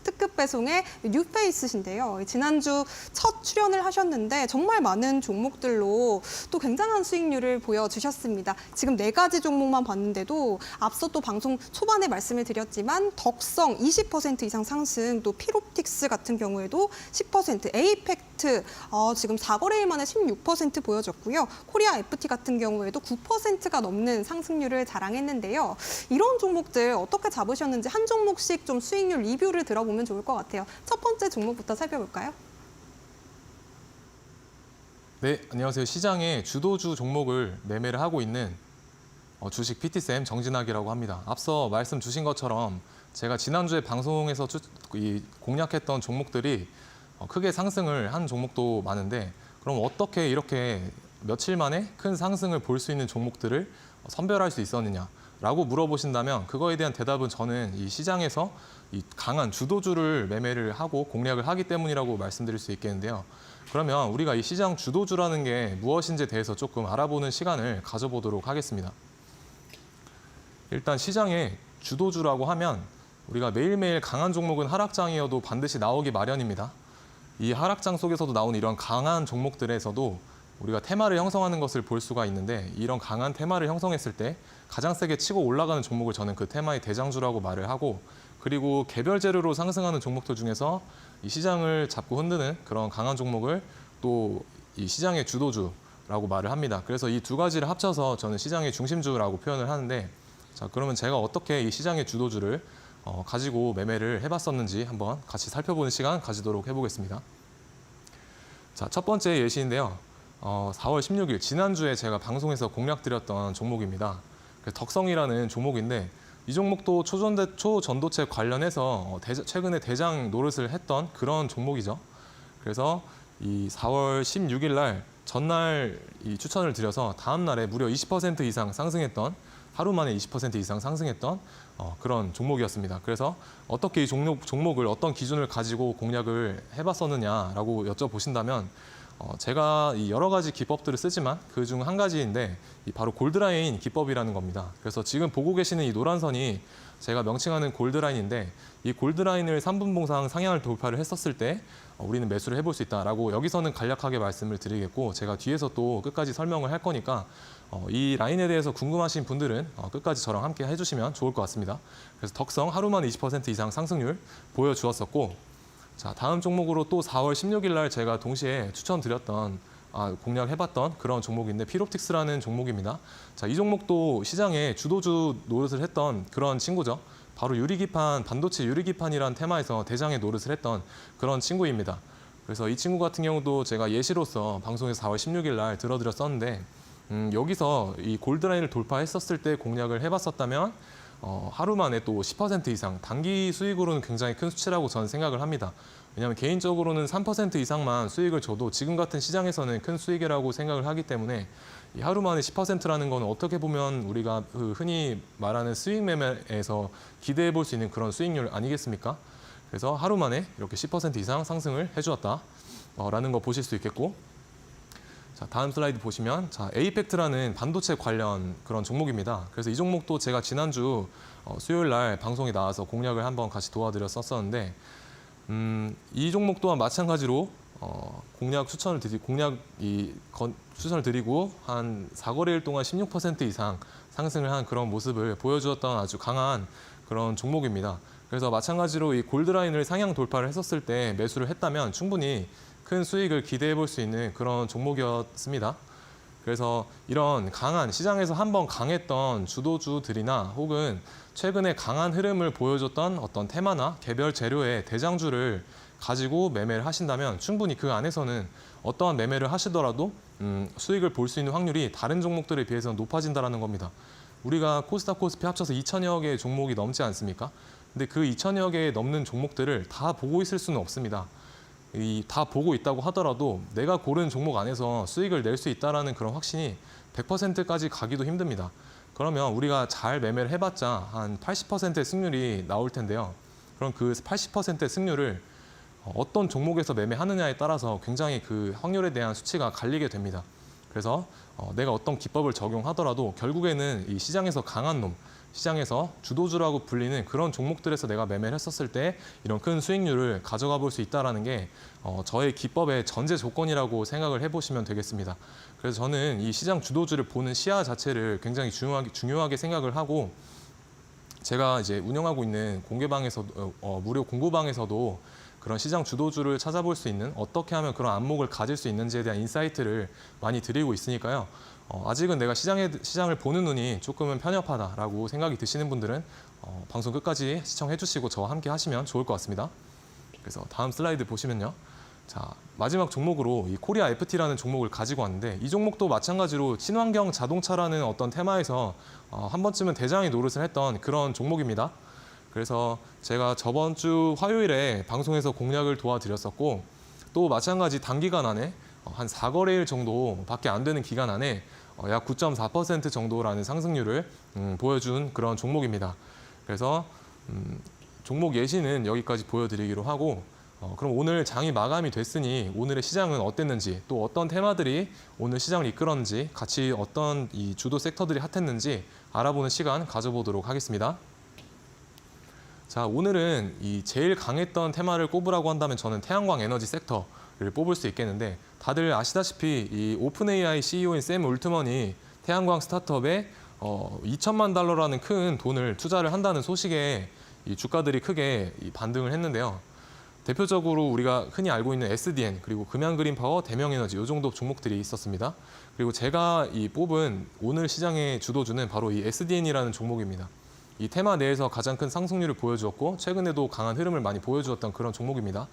특급 배송의 뉴페이스신데요. 지난주 첫 출연을 하셨는데 정말 많은 종목들로 또 굉장한 수익률을 보여주셨습니다. 지금 4가지 종목만 봤는데도 앞서 또 방송 초반에 말씀을 드렸지만 덕성 20% 이상 상승, 또 피롭틱스 같은 경우에도 10%, 에이펙트 지금 4거래일 만에 16% 보여줬고요. 코리아 FT 같은 경우에도 9%가 넘는 상승률을 자랑했는데요. 이런 종목들 어떻게 잡으셨는지 한 종목씩 좀 수익률 리뷰를 들어보면 좋을 것 같아요. 첫 번째 종목부터 살펴볼까요? 네, 안녕하세요. 시장의 주도주 종목을 매매를 하고 있는 주식 PT쌤 정진학이라고 합니다. 앞서 말씀 주신 것처럼 제가 지난주에 방송에서 공략했던 종목들이 크게 상승을 한 종목도 많은데 그럼 어떻게 이렇게 며칠 만에 큰 상승을 볼 수 있는 종목들을 선별할 수 있었느냐라고 물어보신다면 그거에 대한 대답은 저는 이 시장에서 이 강한 주도주를 매매를 하고 공략을 하기 때문이라고 말씀드릴 수 있겠는데요. 그러면 우리가 이 시장 주도주라는 게 무엇인지에 대해서 조금 알아보는 시간을 가져보도록 하겠습니다. 일단 시장의 주도주라고 하면 우리가 매일매일 강한 종목은 하락장이어도 반드시 나오기 마련입니다. 이 하락장 속에서도 나오는 이런 강한 종목들에서도 우리가 테마를 형성하는 것을 볼 수가 있는데 이런 강한 테마를 형성했을 때 가장 세게 치고 올라가는 종목을 저는 그 테마의 대장주라고 말을 하고 그리고 개별 재료로 상승하는 종목들 중에서 이 시장을 잡고 흔드는 그런 강한 종목을 또 이 시장의 주도주라고 말을 합니다. 그래서 이 두 가지를 합쳐서 저는 시장의 중심주라고 표현을 하는데 자, 그러면 제가 어떻게 이 시장의 주도주를 가지고 매매를 해봤었는지 한번 같이 살펴보는 시간 가지도록 해보겠습니다. 자, 첫 번째 예시인데요. 4월 16일 지난주에 제가 방송에서 공략드렸던 종목입니다. 덕성이라는 종목인데 이 종목도 초전도체 관련해서 최근에 대장 노릇을 했던 그런 종목이죠. 그래서 이 4월 16일 날 전날 이 추천을 드려서 다음 날에 무려 20% 이상 상승했던 하루 만에 20% 이상 상승했던 그런 종목이었습니다. 그래서 어떻게 이 종목을 어떤 기준을 가지고 공략을 해봤었느냐라고 여쭤보신다면 제가 이 여러 가지 기법들을 쓰지만 그중 한 가지인데 바로 골드라인 기법이라는 겁니다. 그래서 지금 보고 계시는 이 노란 선이 제가 명칭하는 골드라인인데 이 골드라인을 3분봉상 상향을 돌파를 했었을 때 우리는 매수를 해볼 수 있다라고 여기서는 간략하게 말씀을 드리겠고 제가 뒤에서 또 끝까지 설명을 할 거니까 이 라인에 대해서 궁금하신 분들은 끝까지 저랑 함께 해주시면 좋을 것 같습니다. 그래서 덕성 하루만 20% 이상 상승률 보여주었었고 자 다음 종목으로 또 4월 16일 날 제가 동시에 추천드렸던 공략해봤던 그런 종목인데 피롭틱스라는 종목입니다. 자, 이 종목도 시장에 주도주 노릇을 했던 그런 친구죠. 바로 유리기판, 반도체 유리기판이라는 테마에서 대장의 노릇을 했던 그런 친구입니다. 그래서 이 친구 같은 경우도 제가 예시로서 방송에서 4월 16일 날 들어드렸었는데 여기서 이 골드라인을 돌파했었을 때 공략을 해봤었다면 하루 만에 또 10% 이상 단기 수익으로는 굉장히 큰 수치라고 저는 생각을 합니다. 왜냐하면 개인적으로는 3% 이상만 수익을 줘도 지금 같은 시장에서는 큰 수익이라고 생각을 하기 때문에 이 하루 만에 10%라는 건 어떻게 보면 우리가 흔히 말하는 수익 매매에서 기대해 볼 수 있는 그런 수익률 아니겠습니까? 그래서 하루 만에 이렇게 10% 이상 상승을 해주었다라는 거 보실 수 있겠고 자, 다음 슬라이드 보시면 자, 에이펙트라는 반도체 관련 그런 종목입니다. 그래서 이 종목도 제가 지난주 수요일 날 방송에 나와서 공략을 한번 같이 도와드렸었는데 이 종목 또한 마찬가지로 추천을 드리고 한 4거래일 동안 16% 이상 상승을 한 그런 모습을 보여주었던 아주 강한 그런 종목입니다. 그래서 마찬가지로 이 골드라인을 상향 돌파를 했었을 때 매수를 했다면 충분히 큰 수익을 기대해 볼 수 있는 그런 종목이었습니다. 그래서 이런 강한 시장에서 한번 강했던 주도주들이나 혹은 최근에 강한 흐름을 보여줬던 어떤 테마나 개별 재료의 대장주를 가지고 매매를 하신다면 충분히 그 안에서는 어떠한 매매를 하시더라도 수익을 볼 수 있는 확률이 다른 종목들에 비해서 높아진다는 겁니다. 우리가 코스닥 코스피 합쳐서 2천여 개의 종목이 넘지 않습니까? 근데 그 2천여 개의 넘는 종목들을 다 보고 있을 수는 없습니다. 다 보고 있다고 하더라도 내가 고른 종목 안에서 수익을 낼 수 있다는 그런 확신이 100%까지 가기도 힘듭니다. 그러면 우리가 잘 매매를 해봤자 한 80%의 승률이 나올 텐데요. 그럼 그 80%의 승률을 어떤 종목에서 매매하느냐에 따라서 굉장히 그 확률에 대한 수치가 갈리게 됩니다. 그래서 내가 어떤 기법을 적용하더라도 결국에는 이 시장에서 강한 놈, 시장에서 주도주라고 불리는 그런 종목들에서 내가 매매를 했었을 때 이런 큰 수익률을 가져가 볼 수 있다는 게 저의 기법의 전제 조건이라고 생각을 해보시면 되겠습니다. 그래서 저는 이 시장 주도주를 보는 시야 자체를 굉장히 중요하게 생각을 하고 제가 이제 운영하고 있는 무료 공부방에서도 그런 시장 주도주를 찾아볼 수 있는 어떻게 하면 그런 안목을 가질 수 있는지에 대한 인사이트를 많이 드리고 있으니까요. 아직은 내가 시장을 보는 눈이 조금은 편협하다라고 생각이 드시는 분들은 방송 끝까지 시청해 주시고 저와 함께 하시면 좋을 것 같습니다. 그래서 다음 슬라이드 보시면요. 자, 마지막 종목으로 이 코리아 FT라는 종목을 가지고 왔는데 이 종목도 마찬가지로 친환경 자동차라는 어떤 테마에서 한 번쯤은 대장의 노릇을 했던 그런 종목입니다. 그래서 제가 저번 주 화요일에 방송에서 공략을 도와드렸었고 또 마찬가지 단기간 안에 한 4거래일 정도밖에 안 되는 기간 안에 약 9.4% 정도라는 상승률을 보여준 그런 종목입니다. 그래서 종목 예시는 여기까지 보여드리기로 하고 그럼 오늘 장이 마감이 됐으니 오늘의 시장은 어땠는지 또 어떤 테마들이 오늘 시장을 이끌었는지 같이 어떤 이 주도 섹터들이 핫했는지 알아보는 시간 가져보도록 하겠습니다. 자, 오늘은 이 제일 강했던 테마를 꼽으라고 한다면 저는 태양광 에너지 섹터를 뽑을 수 있겠는데 다들 아시다시피 이 오픈AI CEO인 샘 올트먼이 태양광 스타트업에 $2천만 라는 큰 돈을 투자를 한다는 소식에 이 주가들이 크게 반등을 했는데요. 대표적으로 우리가 흔히 알고 있는 SDN 그리고 금양그린파워, 대명에너지 이 정도 종목들이 있었습니다. 그리고 제가 이 뽑은 오늘 시장의 주도주는 바로 이 SDN이라는 종목입니다. 이 테마 내에서 가장 큰 상승률을 보여주었고 최근에도 강한 흐름을 많이 보여주었던 그런 종목입니다.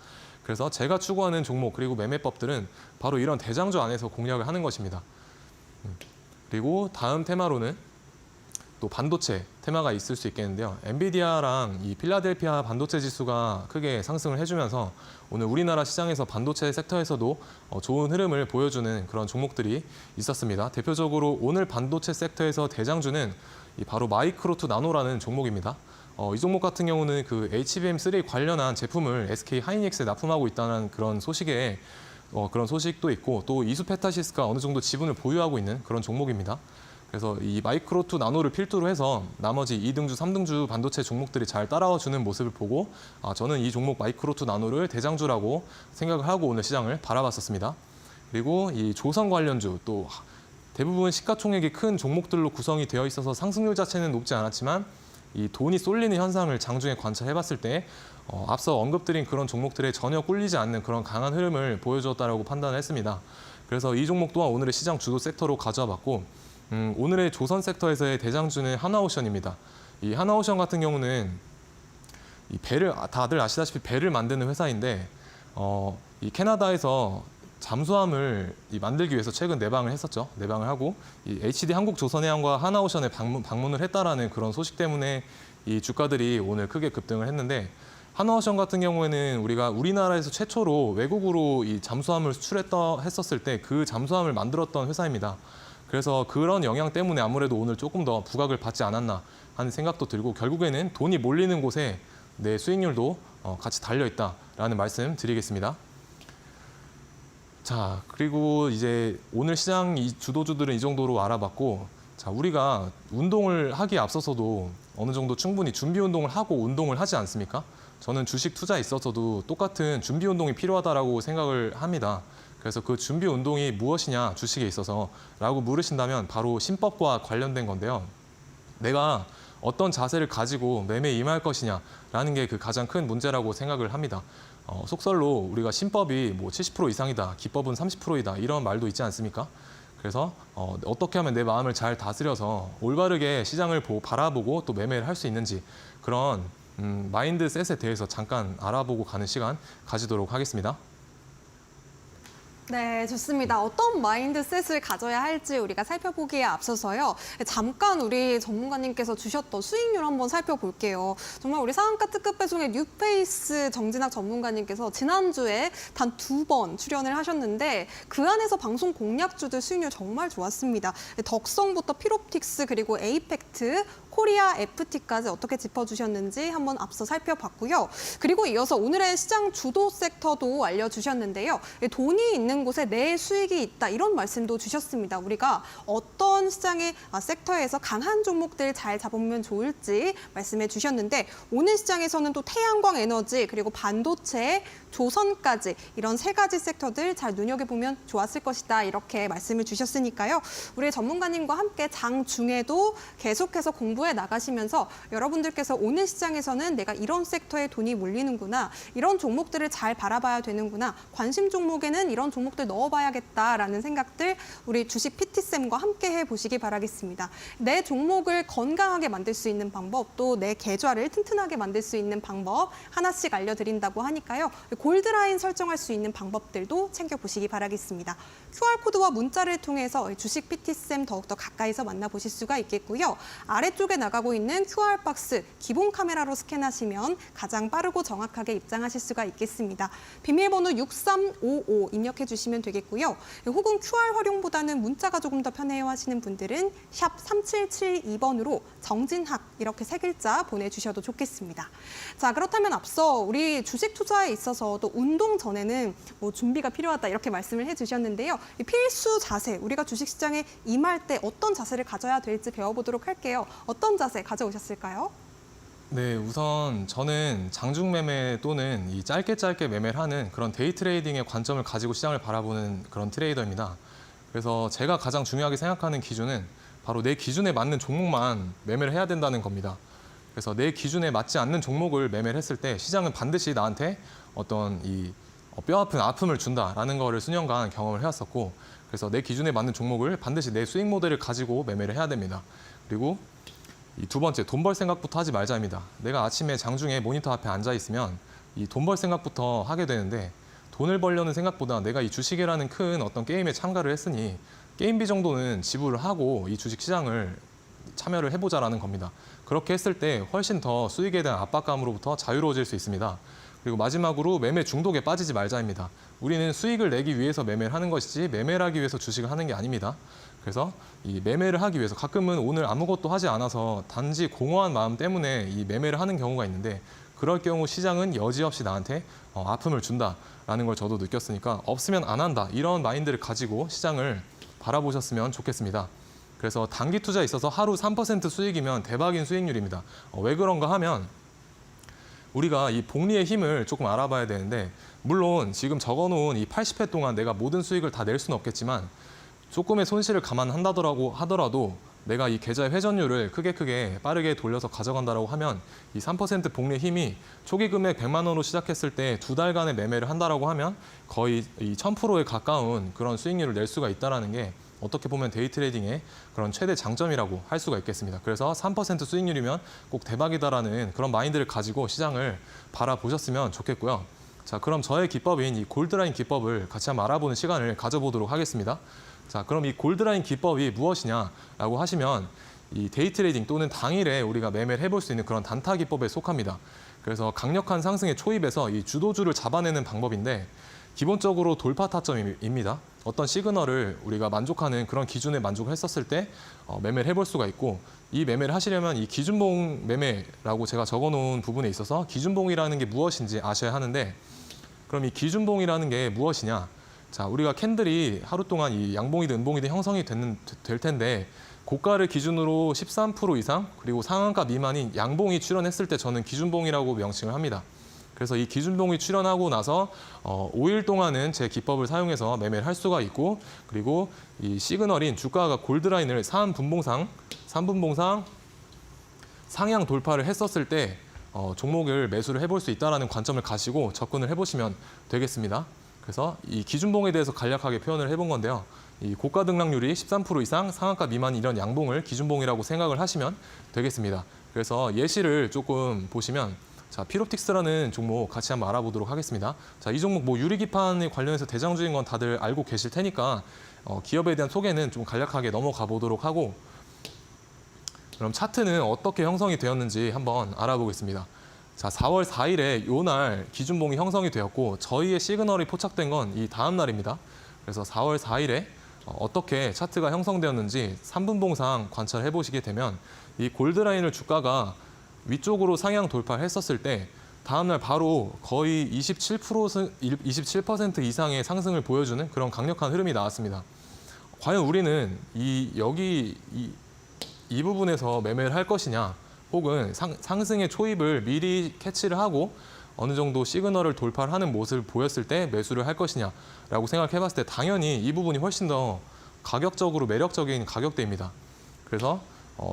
그래서 제가 추구하는 종목 그리고 매매법들은 바로 이런 대장주 안에서 공략을 하는 것입니다. 그리고 다음 테마로는 또 반도체 테마가 있을 수 있겠는데요. 엔비디아랑 이 필라델피아 반도체 지수가 크게 상승을 해주면서 오늘 우리나라 시장에서 반도체 섹터에서도 좋은 흐름을 보여주는 그런 종목들이 있었습니다. 대표적으로 오늘 반도체 섹터에서 대장주는 바로 마이크로2 나노라는 종목입니다. 이 종목 같은 경우는 그 HBM3 관련한 제품을 SK 하이닉스에 납품하고 있다는 그런 소식에 그런 소식도 있고 또 이수페타시스가 어느 정도 지분을 보유하고 있는 그런 종목입니다. 그래서 이 마이크로 투 나노를 필두로 해서 나머지 2등주, 3등주 반도체 종목들이 잘 따라와 주는 모습을 보고 저는 이 종목 마이크로 투 나노를 대장주라고 생각을 하고 오늘 시장을 바라봤었습니다. 그리고 이 조선 관련주 또 대부분 시가총액이 큰 종목들로 구성이 되어 있어서 상승률 자체는 높지 않았지만 이 돈이 쏠리는 현상을 장중에 관찰해봤을 때 앞서 언급드린 그런 종목들에 전혀 꿀리지 않는 그런 강한 흐름을 보여주었다고 판단을 했습니다. 그래서 이 종목 또한 오늘의 시장 주도 섹터로 가져와 봤고 오늘의 조선 섹터에서의 대장주는 하나오션입니다. 이 하나오션 같은 경우는 이 배를 다들 아시다시피 배를 만드는 회사인데 이 캐나다에서 잠수함을 만들기 위해서 최근 내방을 했었죠. 내방을 하고 이 HD 한국조선해양과 하나오션에 방문을 했다라는 그런 소식 때문에 이 주가들이 오늘 크게 급등을 했는데 하나오션 같은 경우에는 우리나라에서 최초로 외국으로 이 잠수함을 수출했었을 때 그 잠수함을 만들었던 회사입니다. 그래서 그런 영향 때문에 아무래도 오늘 조금 더 부각을 받지 않았나 하는 생각도 들고 결국에는 돈이 몰리는 곳에 내 수익률도 같이 달려 있다라는 말씀 드리겠습니다. 자, 그리고 이제 오늘 시장 이 주도주들은 이 정도로 알아봤고, 자, 우리가 운동을 하기에 앞서서도 어느 정도 충분히 준비 운동을 하고 운동을 하지 않습니까? 저는 주식 투자에 있어서도 똑같은 준비 운동이 필요하다라고 생각을 합니다. 그래서 그 준비 운동이 무엇이냐 주식에 있어서라고 물으신다면 바로 신법과 관련된 건데요. 내가 어떤 자세를 가지고 매매에 임할 것이냐라는 게 그 가장 큰 문제라고 생각을 합니다. 속설로 우리가 신법이 뭐 70% 이상이다, 기법은 30%이다 이런 말도 있지 않습니까? 그래서 어떻게 하면 내 마음을 잘 다스려서 올바르게 시장을 바라보고 또 매매를 할 수 있는지 그런 마인드셋에 대해서 잠깐 알아보고 가는 시간 가지도록 하겠습니다. 네, 좋습니다. 어떤 마인드셋을 가져야 할지 우리가 살펴보기에 앞서서요. 잠깐 우리 전문가님께서 주셨던 수익률 한번 살펴볼게요. 정말 우리 상한가 특급 배송의 뉴페이스 정진학 전문가님께서 지난주에 단 2번 출연을 하셨는데 그 안에서 방송 공략주들 수익률 정말 좋았습니다. 덕성부터 피롭틱스 그리고 에이펙트, 코리아 FT까지 어떻게 짚어주셨는지 한번 앞서 살펴봤고요. 그리고 이어서 오늘의 시장 주도 섹터도 알려주셨는데요. 돈이 있는 곳에 내 수익이 있다 이런 말씀도 주셨습니다. 우리가 어떤 시장의 섹터에서 강한 종목들 잘 잡으면 좋을지 말씀해 주셨는데 오늘 시장에서는 또 태양광 에너지 그리고 반도체, 조선까지 이런 3가지 섹터들 잘 눈여겨보면 좋았을 것이다 이렇게 말씀을 주셨으니까요. 우리 전문가님과 함께 장 중에도 계속해서 공부해 나가시면서 여러분들께서 오늘 시장에서는 내가 이런 섹터에 돈이 몰리는구나, 이런 종목들을 잘 바라봐야 되는구나, 관심 종목에는 이런 종목들 넣어봐야겠다라는 생각들 우리 주식 PT쌤과 함께 해보시기 바라겠습니다. 내 종목을 건강하게 만들 수 있는 방법, 또 내 계좌를 튼튼하게 만들 수 있는 방법 하나씩 알려드린다고 하니까요. 골드라인 설정할 수 있는 방법들도 챙겨보시기 바라겠습니다. QR코드와 문자를 통해서 주식 PT쌤 더욱더 가까이서 만나보실 수가 있겠고요. 아래쪽에 나가고 있는 QR박스 기본 카메라로 스캔하시면 가장 빠르고 정확하게 입장하실 수가 있겠습니다. 비밀번호 6355 입력해 주시면 되겠고요. 혹은 QR 활용보다는 문자가 조금 더 편해요 하시는 분들은 샵 3772번으로 정진학 이렇게 3글자 보내주셔도 좋겠습니다. 자, 그렇다면 앞서 우리 주식 투자에 있어서 또 운동 전에는 뭐 준비가 필요하다 이렇게 말씀을 해주셨는데요. 이 필수 자세, 우리가 주식시장에 임할 때 어떤 자세를 가져야 될지 배워보도록 할게요. 어떤 자세 가져오셨을까요? 네, 우선 저는 장중 매매 또는 이 짧게 매매를 하는 그런 데이 트레이딩의 관점을 가지고 시장을 바라보는 그런 트레이더입니다. 그래서 제가 가장 중요하게 생각하는 기준은 바로 내 기준에 맞는 종목만 매매를 해야 된다는 겁니다. 그래서 내 기준에 맞지 않는 종목을 매매를 했을 때 시장은 반드시 나한테 어떤 이 뼈아픈 아픔을 준다라는 거를 수년간 경험을 해왔었고, 그래서 내 기준에 맞는 종목을 반드시 내 수익 모델을 가지고 매매를 해야 됩니다. 그리고 이 2번째, 돈 벌 생각부터 하지 말자입니다. 내가 아침에 장중에 모니터 앞에 앉아 있으면 이 돈 벌 생각부터 하게 되는데, 돈을 벌려는 생각보다 내가 이 주식이라는 큰 어떤 게임에 참가를 했으니 게임비 정도는 지불을 하고 이 주식 시장을 참여를 해보자라는 겁니다. 그렇게 했을 때 훨씬 더 수익에 대한 압박감으로부터 자유로워질 수 있습니다. 그리고 마지막으로 매매 중독에 빠지지 말자입니다. 우리는 수익을 내기 위해서 매매를 하는 것이지 매매를 하기 위해서 주식을 하는 게 아닙니다. 그래서 이 매매를 하기 위해서 가끔은 오늘 아무것도 하지 않아서 단지 공허한 마음 때문에 이 매매를 하는 경우가 있는데, 그럴 경우 시장은 여지없이 나한테 아픔을 준다라는 걸 저도 느꼈으니까 없으면 안 한다 이런 마인드를 가지고 시장을 바라보셨으면 좋겠습니다. 그래서 단기 투자에 있어서 하루 3% 수익이면 대박인 수익률입니다. 왜 그런가 하면 우리가 이 복리의 힘을 조금 알아봐야 되는데, 물론 지금 적어놓은 이 80회 동안 내가 모든 수익을 다 낼 수는 없겠지만 조금의 손실을 감안한다더라고 하더라도 내가 이 계좌의 회전율을 크게 빠르게 돌려서 가져간다라고 하면 이 3% 복리의 힘이 초기 금액 100만 원으로 시작했을 때 2달간의 매매를 한다라고 하면 거의 이 1000%에 가까운 그런 수익률을 낼 수가 있다라는 게 어떻게 보면 데이 트레이딩의 그런 최대 장점이라고 할 수가 있겠습니다. 그래서 3% 수익률이면 꼭 대박이다라는 그런 마인드를 가지고 시장을 바라보셨으면 좋겠고요. 자, 그럼 저의 기법인 이 골드라인 기법을 같이 한번 알아보는 시간을 가져보도록 하겠습니다. 자, 그럼 이 골드라인 기법이 무엇이냐라고 하시면 이 데이 트레이딩 또는 당일에 우리가 매매를 해볼 수 있는 그런 단타 기법에 속합니다. 그래서 강력한 상승의 초입에서 이 주도주를 잡아내는 방법인데, 기본적으로 돌파 타점입니다. 어떤 시그널을 우리가 만족하는 그런 기준에 만족을 했었을 때 매매를 해볼 수가 있고, 이 매매를 하시려면 이 기준봉 매매라고 제가 적어놓은 부분에 있어서 기준봉이라는 게 무엇인지 아셔야 하는데, 그럼 이 기준봉이라는 게 무엇이냐? 자, 우리가 캔들이 하루 동안 이 양봉이든 음봉이든 형성이 될 텐데, 고가를 기준으로 13% 이상 그리고 상한가 미만인 양봉이 출현했을 때 저는 기준봉이라고 명칭을 합니다. 그래서 이 기준봉이 출현하고 나서 5일 동안은 제 기법을 사용해서 매매를 할 수가 있고, 그리고 이 시그널인 주가가 골드라인을 3분봉상 상향 돌파를 했었을 때 종목을 매수를 해볼 수 있다는 관점을 가지고 접근을 해보시면 되겠습니다. 그래서 이 기준봉에 대해서 간략하게 표현을 해본 건데요. 이 고가 등락률이 13% 이상 상한가 미만 이런 양봉을 기준봉이라고 생각을 하시면 되겠습니다. 그래서 예시를 조금 보시면, 자, 피롭틱스라는 종목 같이 한번 알아보도록 하겠습니다. 자, 이 종목 뭐 유리기판에 관련해서 대장주인 건 다들 알고 계실 테니까 기업에 대한 소개는 좀 간략하게 넘어가 보도록 하고, 그럼 차트는 어떻게 형성이 되었는지 한번 알아보겠습니다. 자, 4월 4일에 요날 기준봉이 형성이 되었고, 저희의 시그널이 포착된 건 이 다음 날입니다. 그래서 4월 4일에 어떻게 차트가 형성되었는지 3분봉상 관찰해 보시게 되면, 이 골드라인을 주가가 위쪽으로 상향 돌파를 했었을 때 다음날 바로 거의 27% 이상의 상승을 보여주는 그런 강력한 흐름이 나왔습니다. 과연 우리는 이 부분에서 매매를 할 것이냐, 혹은 상승의 초입을 미리 캐치를 하고 어느 정도 시그널을 돌파를 하는 모습을 보였을 때 매수를 할 것이냐라고 생각해 봤을 때 당연히 이 부분이 훨씬 더 가격적으로 매력적인 가격대입니다. 그래서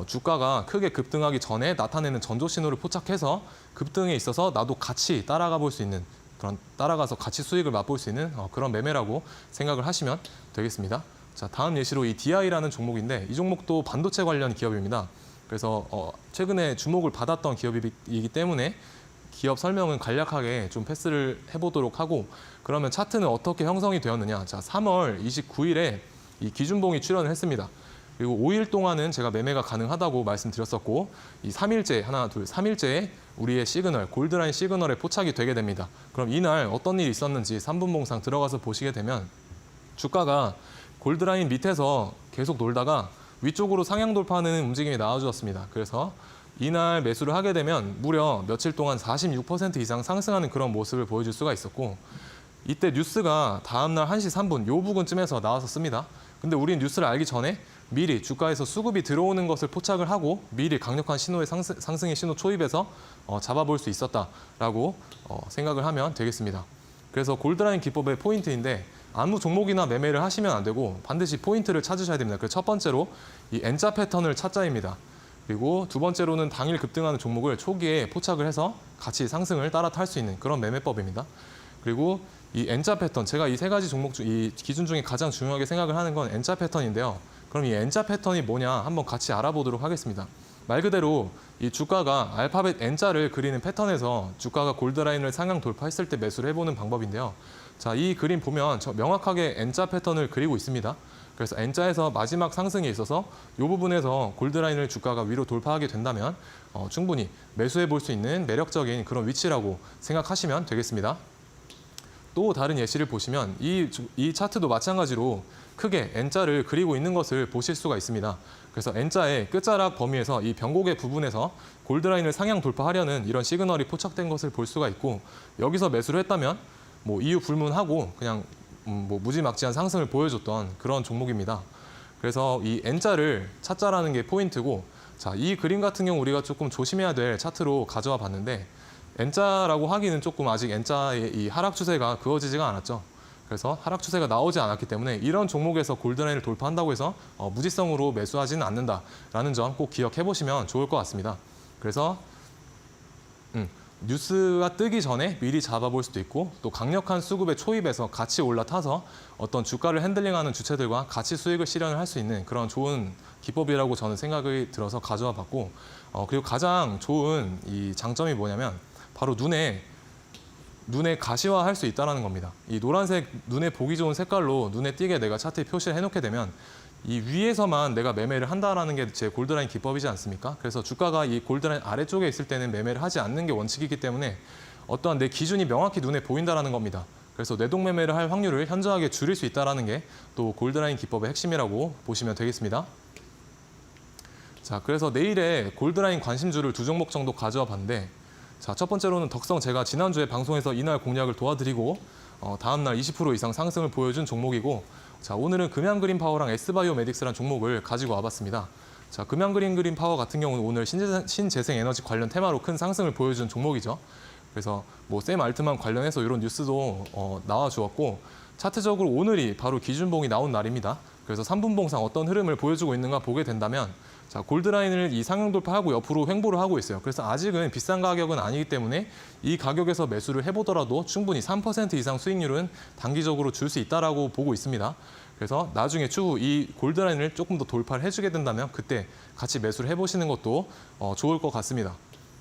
주가가 크게 급등하기 전에 나타내는 전조 신호를 포착해서 급등에 있어서 나도 같이 따라가 볼 수 있는, 그런 따라가서 같이 수익을 맛볼 수 있는 그런 매매라고 생각을 하시면 되겠습니다. 자, 다음 예시로 이 DI라는 종목인데, 이 종목도 반도체 관련 기업입니다. 그래서 최근에 주목을 받았던 기업이기 때문에 기업 설명은 간략하게 좀 패스를 해보도록 하고, 그러면 차트는 어떻게 형성이 되었느냐? 자, 3월 29일에 이 기준봉이 출현을 했습니다. 그리고 5일 동안은 제가 매매가 가능하다고 말씀드렸었고, 이 3일째에 우리의 시그널, 골드라인 시그널에 포착이 되게 됩니다. 그럼 이날 어떤 일이 있었는지 3분봉상 들어가서 보시게 되면, 주가가 골드라인 밑에서 계속 놀다가 위쪽으로 상향 돌파하는 움직임이 나와주었습니다. 그래서 이날 매수를 하게 되면 무려 며칠 동안 46% 이상 상승하는 그런 모습을 보여줄 수가 있었고, 이때 뉴스가 다음날 1시 3분 요 부근쯤에서 나왔었습니다. 근데 우리는 뉴스를 알기 전에 미리 주가에서 수급이 들어오는 것을 포착을 하고 미리 강력한 신호의 상승의 신호 초입에서 잡아볼 수 있었다라고 생각을 하면 되겠습니다. 그래서 골드라인 기법의 포인트인데, 아무 종목이나 매매를 하시면 안 되고 반드시 포인트를 찾으셔야 됩니다. 그래서 첫 번째로 이 N자 패턴을 찾자입니다. 그리고 두 번째로는 당일 급등하는 종목을 초기에 포착을 해서 같이 상승을 따라 탈 수 있는 그런 매매법입니다. 그리고 이 N자 패턴, 제가 이 세 가지 종목 이 기준 중에 가장 중요하게 생각을 하는 건 N자 패턴인데요. 그럼 이 N자 패턴이 뭐냐 한번 같이 알아보도록 하겠습니다. 말 그대로 이 주가가 알파벳 N자를 그리는 패턴에서 주가가 골드라인을 상향 돌파했을 때 매수를 해보는 방법인데요. 자, 이 그림 보면 명확하게 N자 패턴을 그리고 있습니다. 그래서 N자에서 마지막 상승에 있어서 이 부분에서 골드라인을 주가가 위로 돌파하게 된다면 충분히 매수해 볼 수 있는 매력적인 그런 위치라고 생각하시면 되겠습니다. 또 다른 예시를 보시면 이 차트도 마찬가지로 크게 N자를 그리고 있는 것을 보실 수가 있습니다. 그래서 N자의 끝자락 범위에서 이 변곡의 부분에서 골드라인을 상향 돌파하려는 이런 시그널이 포착된 것을 볼 수가 있고, 여기서 매수를 했다면 뭐 이유 불문하고 그냥 뭐 무지막지한 상승을 보여줬던 그런 종목입니다. 그래서 이 N자를 찾자라는 게 포인트고, 자, 이 그림 같은 경우 우리가 조금 조심해야 될 차트로 가져와 봤는데, N자라고 하기는 조금 아직 N자의 이 하락 추세가 그어지지가 않았죠. 그래서 하락 추세가 나오지 않았기 때문에 이런 종목에서 골드라인을 돌파한다고 해서 무지성으로 매수하지는 않는다라는 점 꼭 기억해 보시면 좋을 것 같습니다. 그래서 뉴스가 뜨기 전에 미리 잡아볼 수도 있고, 또 강력한 수급에 초입해서 같이 올라타서 어떤 주가를 핸들링하는 주체들과 같이 수익을 실현을 할 수 있는 그런 좋은 기법이라고 저는 생각이 들어서 가져와 봤고, 그리고 가장 좋은 이 장점이 뭐냐면 바로 눈에 가시화할 수 있다는 겁니다. 이 노란색 눈에 보기 좋은 색깔로 눈에 띄게 내가 차트에 표시를 해놓게 되면 이 위에서만 내가 매매를 한다라는 게 제 골드라인 기법이지 않습니까? 그래서 주가가 이 골드라인 아래쪽에 있을 때는 매매를 하지 않는 게 원칙이기 때문에 어떠한 내 기준이 명확히 눈에 보인다라는 겁니다. 그래서 뇌동 매매를 할 확률을 현저하게 줄일 수 있다는 게 또 골드라인 기법의 핵심이라고 보시면 되겠습니다. 자, 그래서 내일의 골드라인 관심주를 2종목 정도 가져와 봤는데, 자, 첫 번째로는 덕성, 제가 지난주에 방송에서 이날 공략을 도와드리고 다음날 20% 이상 상승을 보여준 종목이고, 자, 오늘은 금양그린파워랑 S바이오메딕스라는 종목을 가지고 와봤습니다. 자, 금양그린파워 같은 경우는 오늘 신재생에너지 관련 테마로 큰 상승을 보여준 종목이죠. 그래서 뭐 샘 알트만 관련해서 이런 뉴스도 나와주었고, 차트적으로 오늘이 바로 기준봉이 나온 날입니다. 그래서 3분봉상 어떤 흐름을 보여주고 있는가 보게 된다면, 자, 골드라인을 이 상향 돌파하고 옆으로 횡보를 하고 있어요. 그래서 아직은 비싼 가격은 아니기 때문에 이 가격에서 매수를 해보더라도 충분히 3% 이상 수익률은 단기적으로 줄 수 있다라고 보고 있습니다. 그래서 나중에 추후 이 골드라인을 조금 더 돌파를 해주게 된다면 그때 같이 매수를 해보시는 것도 좋을 것 같습니다.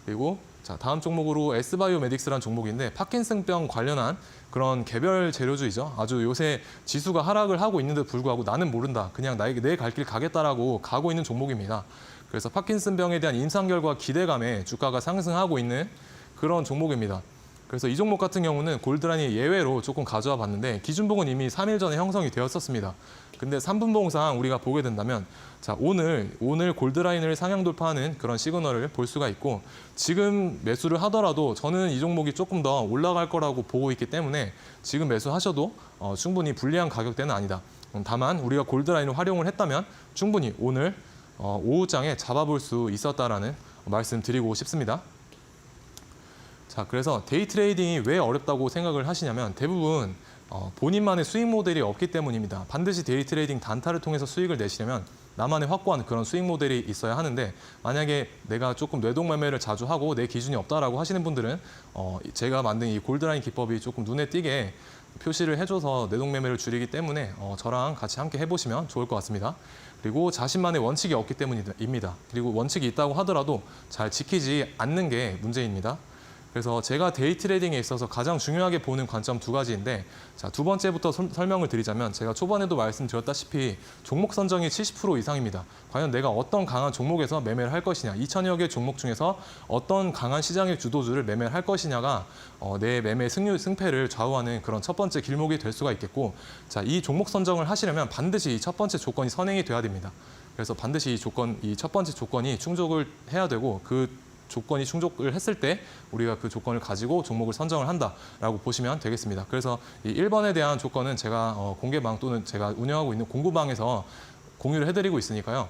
그리고 자, 다음 종목으로 S바이오메딕스라는 종목인데 파킨슨병 관련한 그런 개별 재료주이죠. 아주 요새 지수가 하락을 하고 있는데 불구하고 나는 모른다, 그냥 내 갈 길 가겠다라고 가고 있는 종목입니다. 그래서 파킨슨병에 대한 임상 결과 기대감에 주가가 상승하고 있는 그런 종목입니다. 그래서 이 종목 같은 경우는 골드라인이 예외로 조금 가져와 봤는데, 기준봉은 이미 3일 전에 형성이 되었었습니다. 근데 3분봉상 우리가 보게 된다면, 자, 오늘 골드라인을 상향 돌파하는 그런 시그널을 볼 수가 있고, 지금 매수를 하더라도 저는 이 종목이 조금 더 올라갈 거라고 보고 있기 때문에 지금 매수하셔도 충분히 불리한 가격대는 아니다. 다만 우리가 골드라인을 활용을 했다면 충분히 오늘 오후장에 잡아볼 수 있었다라는 말씀 드리고 싶습니다. 자, 그래서 데이 트레이딩이 왜 어렵다고 생각을 하시냐면 대부분 본인만의 수익 모델이 없기 때문입니다. 반드시 데이 트레이딩 단타를 통해서 수익을 내시려면 나만의 확고한 그런 수익 모델이 있어야 하는데, 만약에 내가 조금 뇌동 매매를 자주 하고 내 기준이 없다라고 하시는 분들은 제가 만든 이 골드라인 기법이 조금 눈에 띄게 표시를 해줘서 뇌동 매매를 줄이기 때문에 저랑 같이 함께 해보시면 좋을 것 같습니다. 그리고 자신만의 원칙이 없기 때문입니다. 그리고 원칙이 있다고 하더라도 잘 지키지 않는 게 문제입니다. 그래서 제가 데이 트레이딩에 있어서 가장 중요하게 보는 관점 2가지인데, 자, 두 번째부터 설명을 드리자면, 제가 초반에도 말씀드렸다시피 종목 선정이 70% 이상입니다. 과연 내가 어떤 강한 종목에서 매매를 할 것이냐, 2,000여 개 종목 중에서 어떤 강한 시장의 주도주를 매매를 할 것이냐가 내 매매 승패를 좌우하는 그런 첫 번째 길목이 될 수가 있겠고, 자, 이 종목 선정을 하시려면 반드시 이 첫 번째 조건이 선행이 돼야 됩니다. 그래서 반드시 이 첫 번째 조건이 충족을 해야 되고, 그 조건이 충족을 했을 때 우리가 그 조건을 가지고 종목을 선정을 한다라고 보시면 되겠습니다. 그래서 이 1번에 대한 조건은 제가 공개방 또는 제가 운영하고 있는 공부방에서 공유를 해드리고 있으니까요.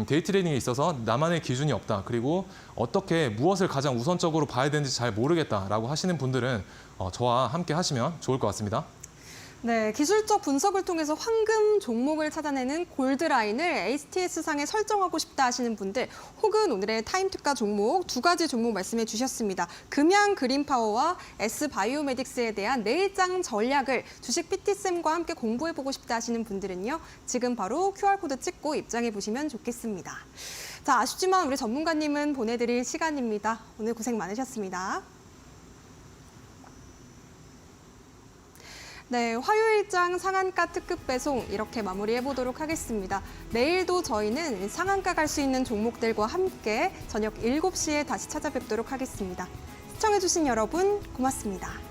데이 트레이딩에 있어서 나만의 기준이 없다, 그리고 어떻게 무엇을 가장 우선적으로 봐야 되는지 잘 모르겠다라고 하시는 분들은 저와 함께 하시면 좋을 것 같습니다. 네, 기술적 분석을 통해서 황금 종목을 찾아내는 골드라인을 HTS상에 설정하고 싶다 하시는 분들, 혹은 오늘의 타임특가 종목 2가지 종목 말씀해 주셨습니다. 금양그린파워와 S바이오메딕스에 대한 내일장 전략을 주식 PT쌤과 함께 공부해보고 싶다 하시는 분들은요, 지금 바로 QR코드 찍고 입장해 보시면 좋겠습니다. 자, 아쉽지만 우리 전문가님은 보내드릴 시간입니다. 오늘 고생 많으셨습니다. 네, 화요일장 상한가 특급 배송 이렇게 마무리해보도록 하겠습니다. 내일도 저희는 상한가 갈 수 있는 종목들과 함께 저녁 7시에 다시 찾아뵙도록 하겠습니다. 시청해주신 여러분 고맙습니다.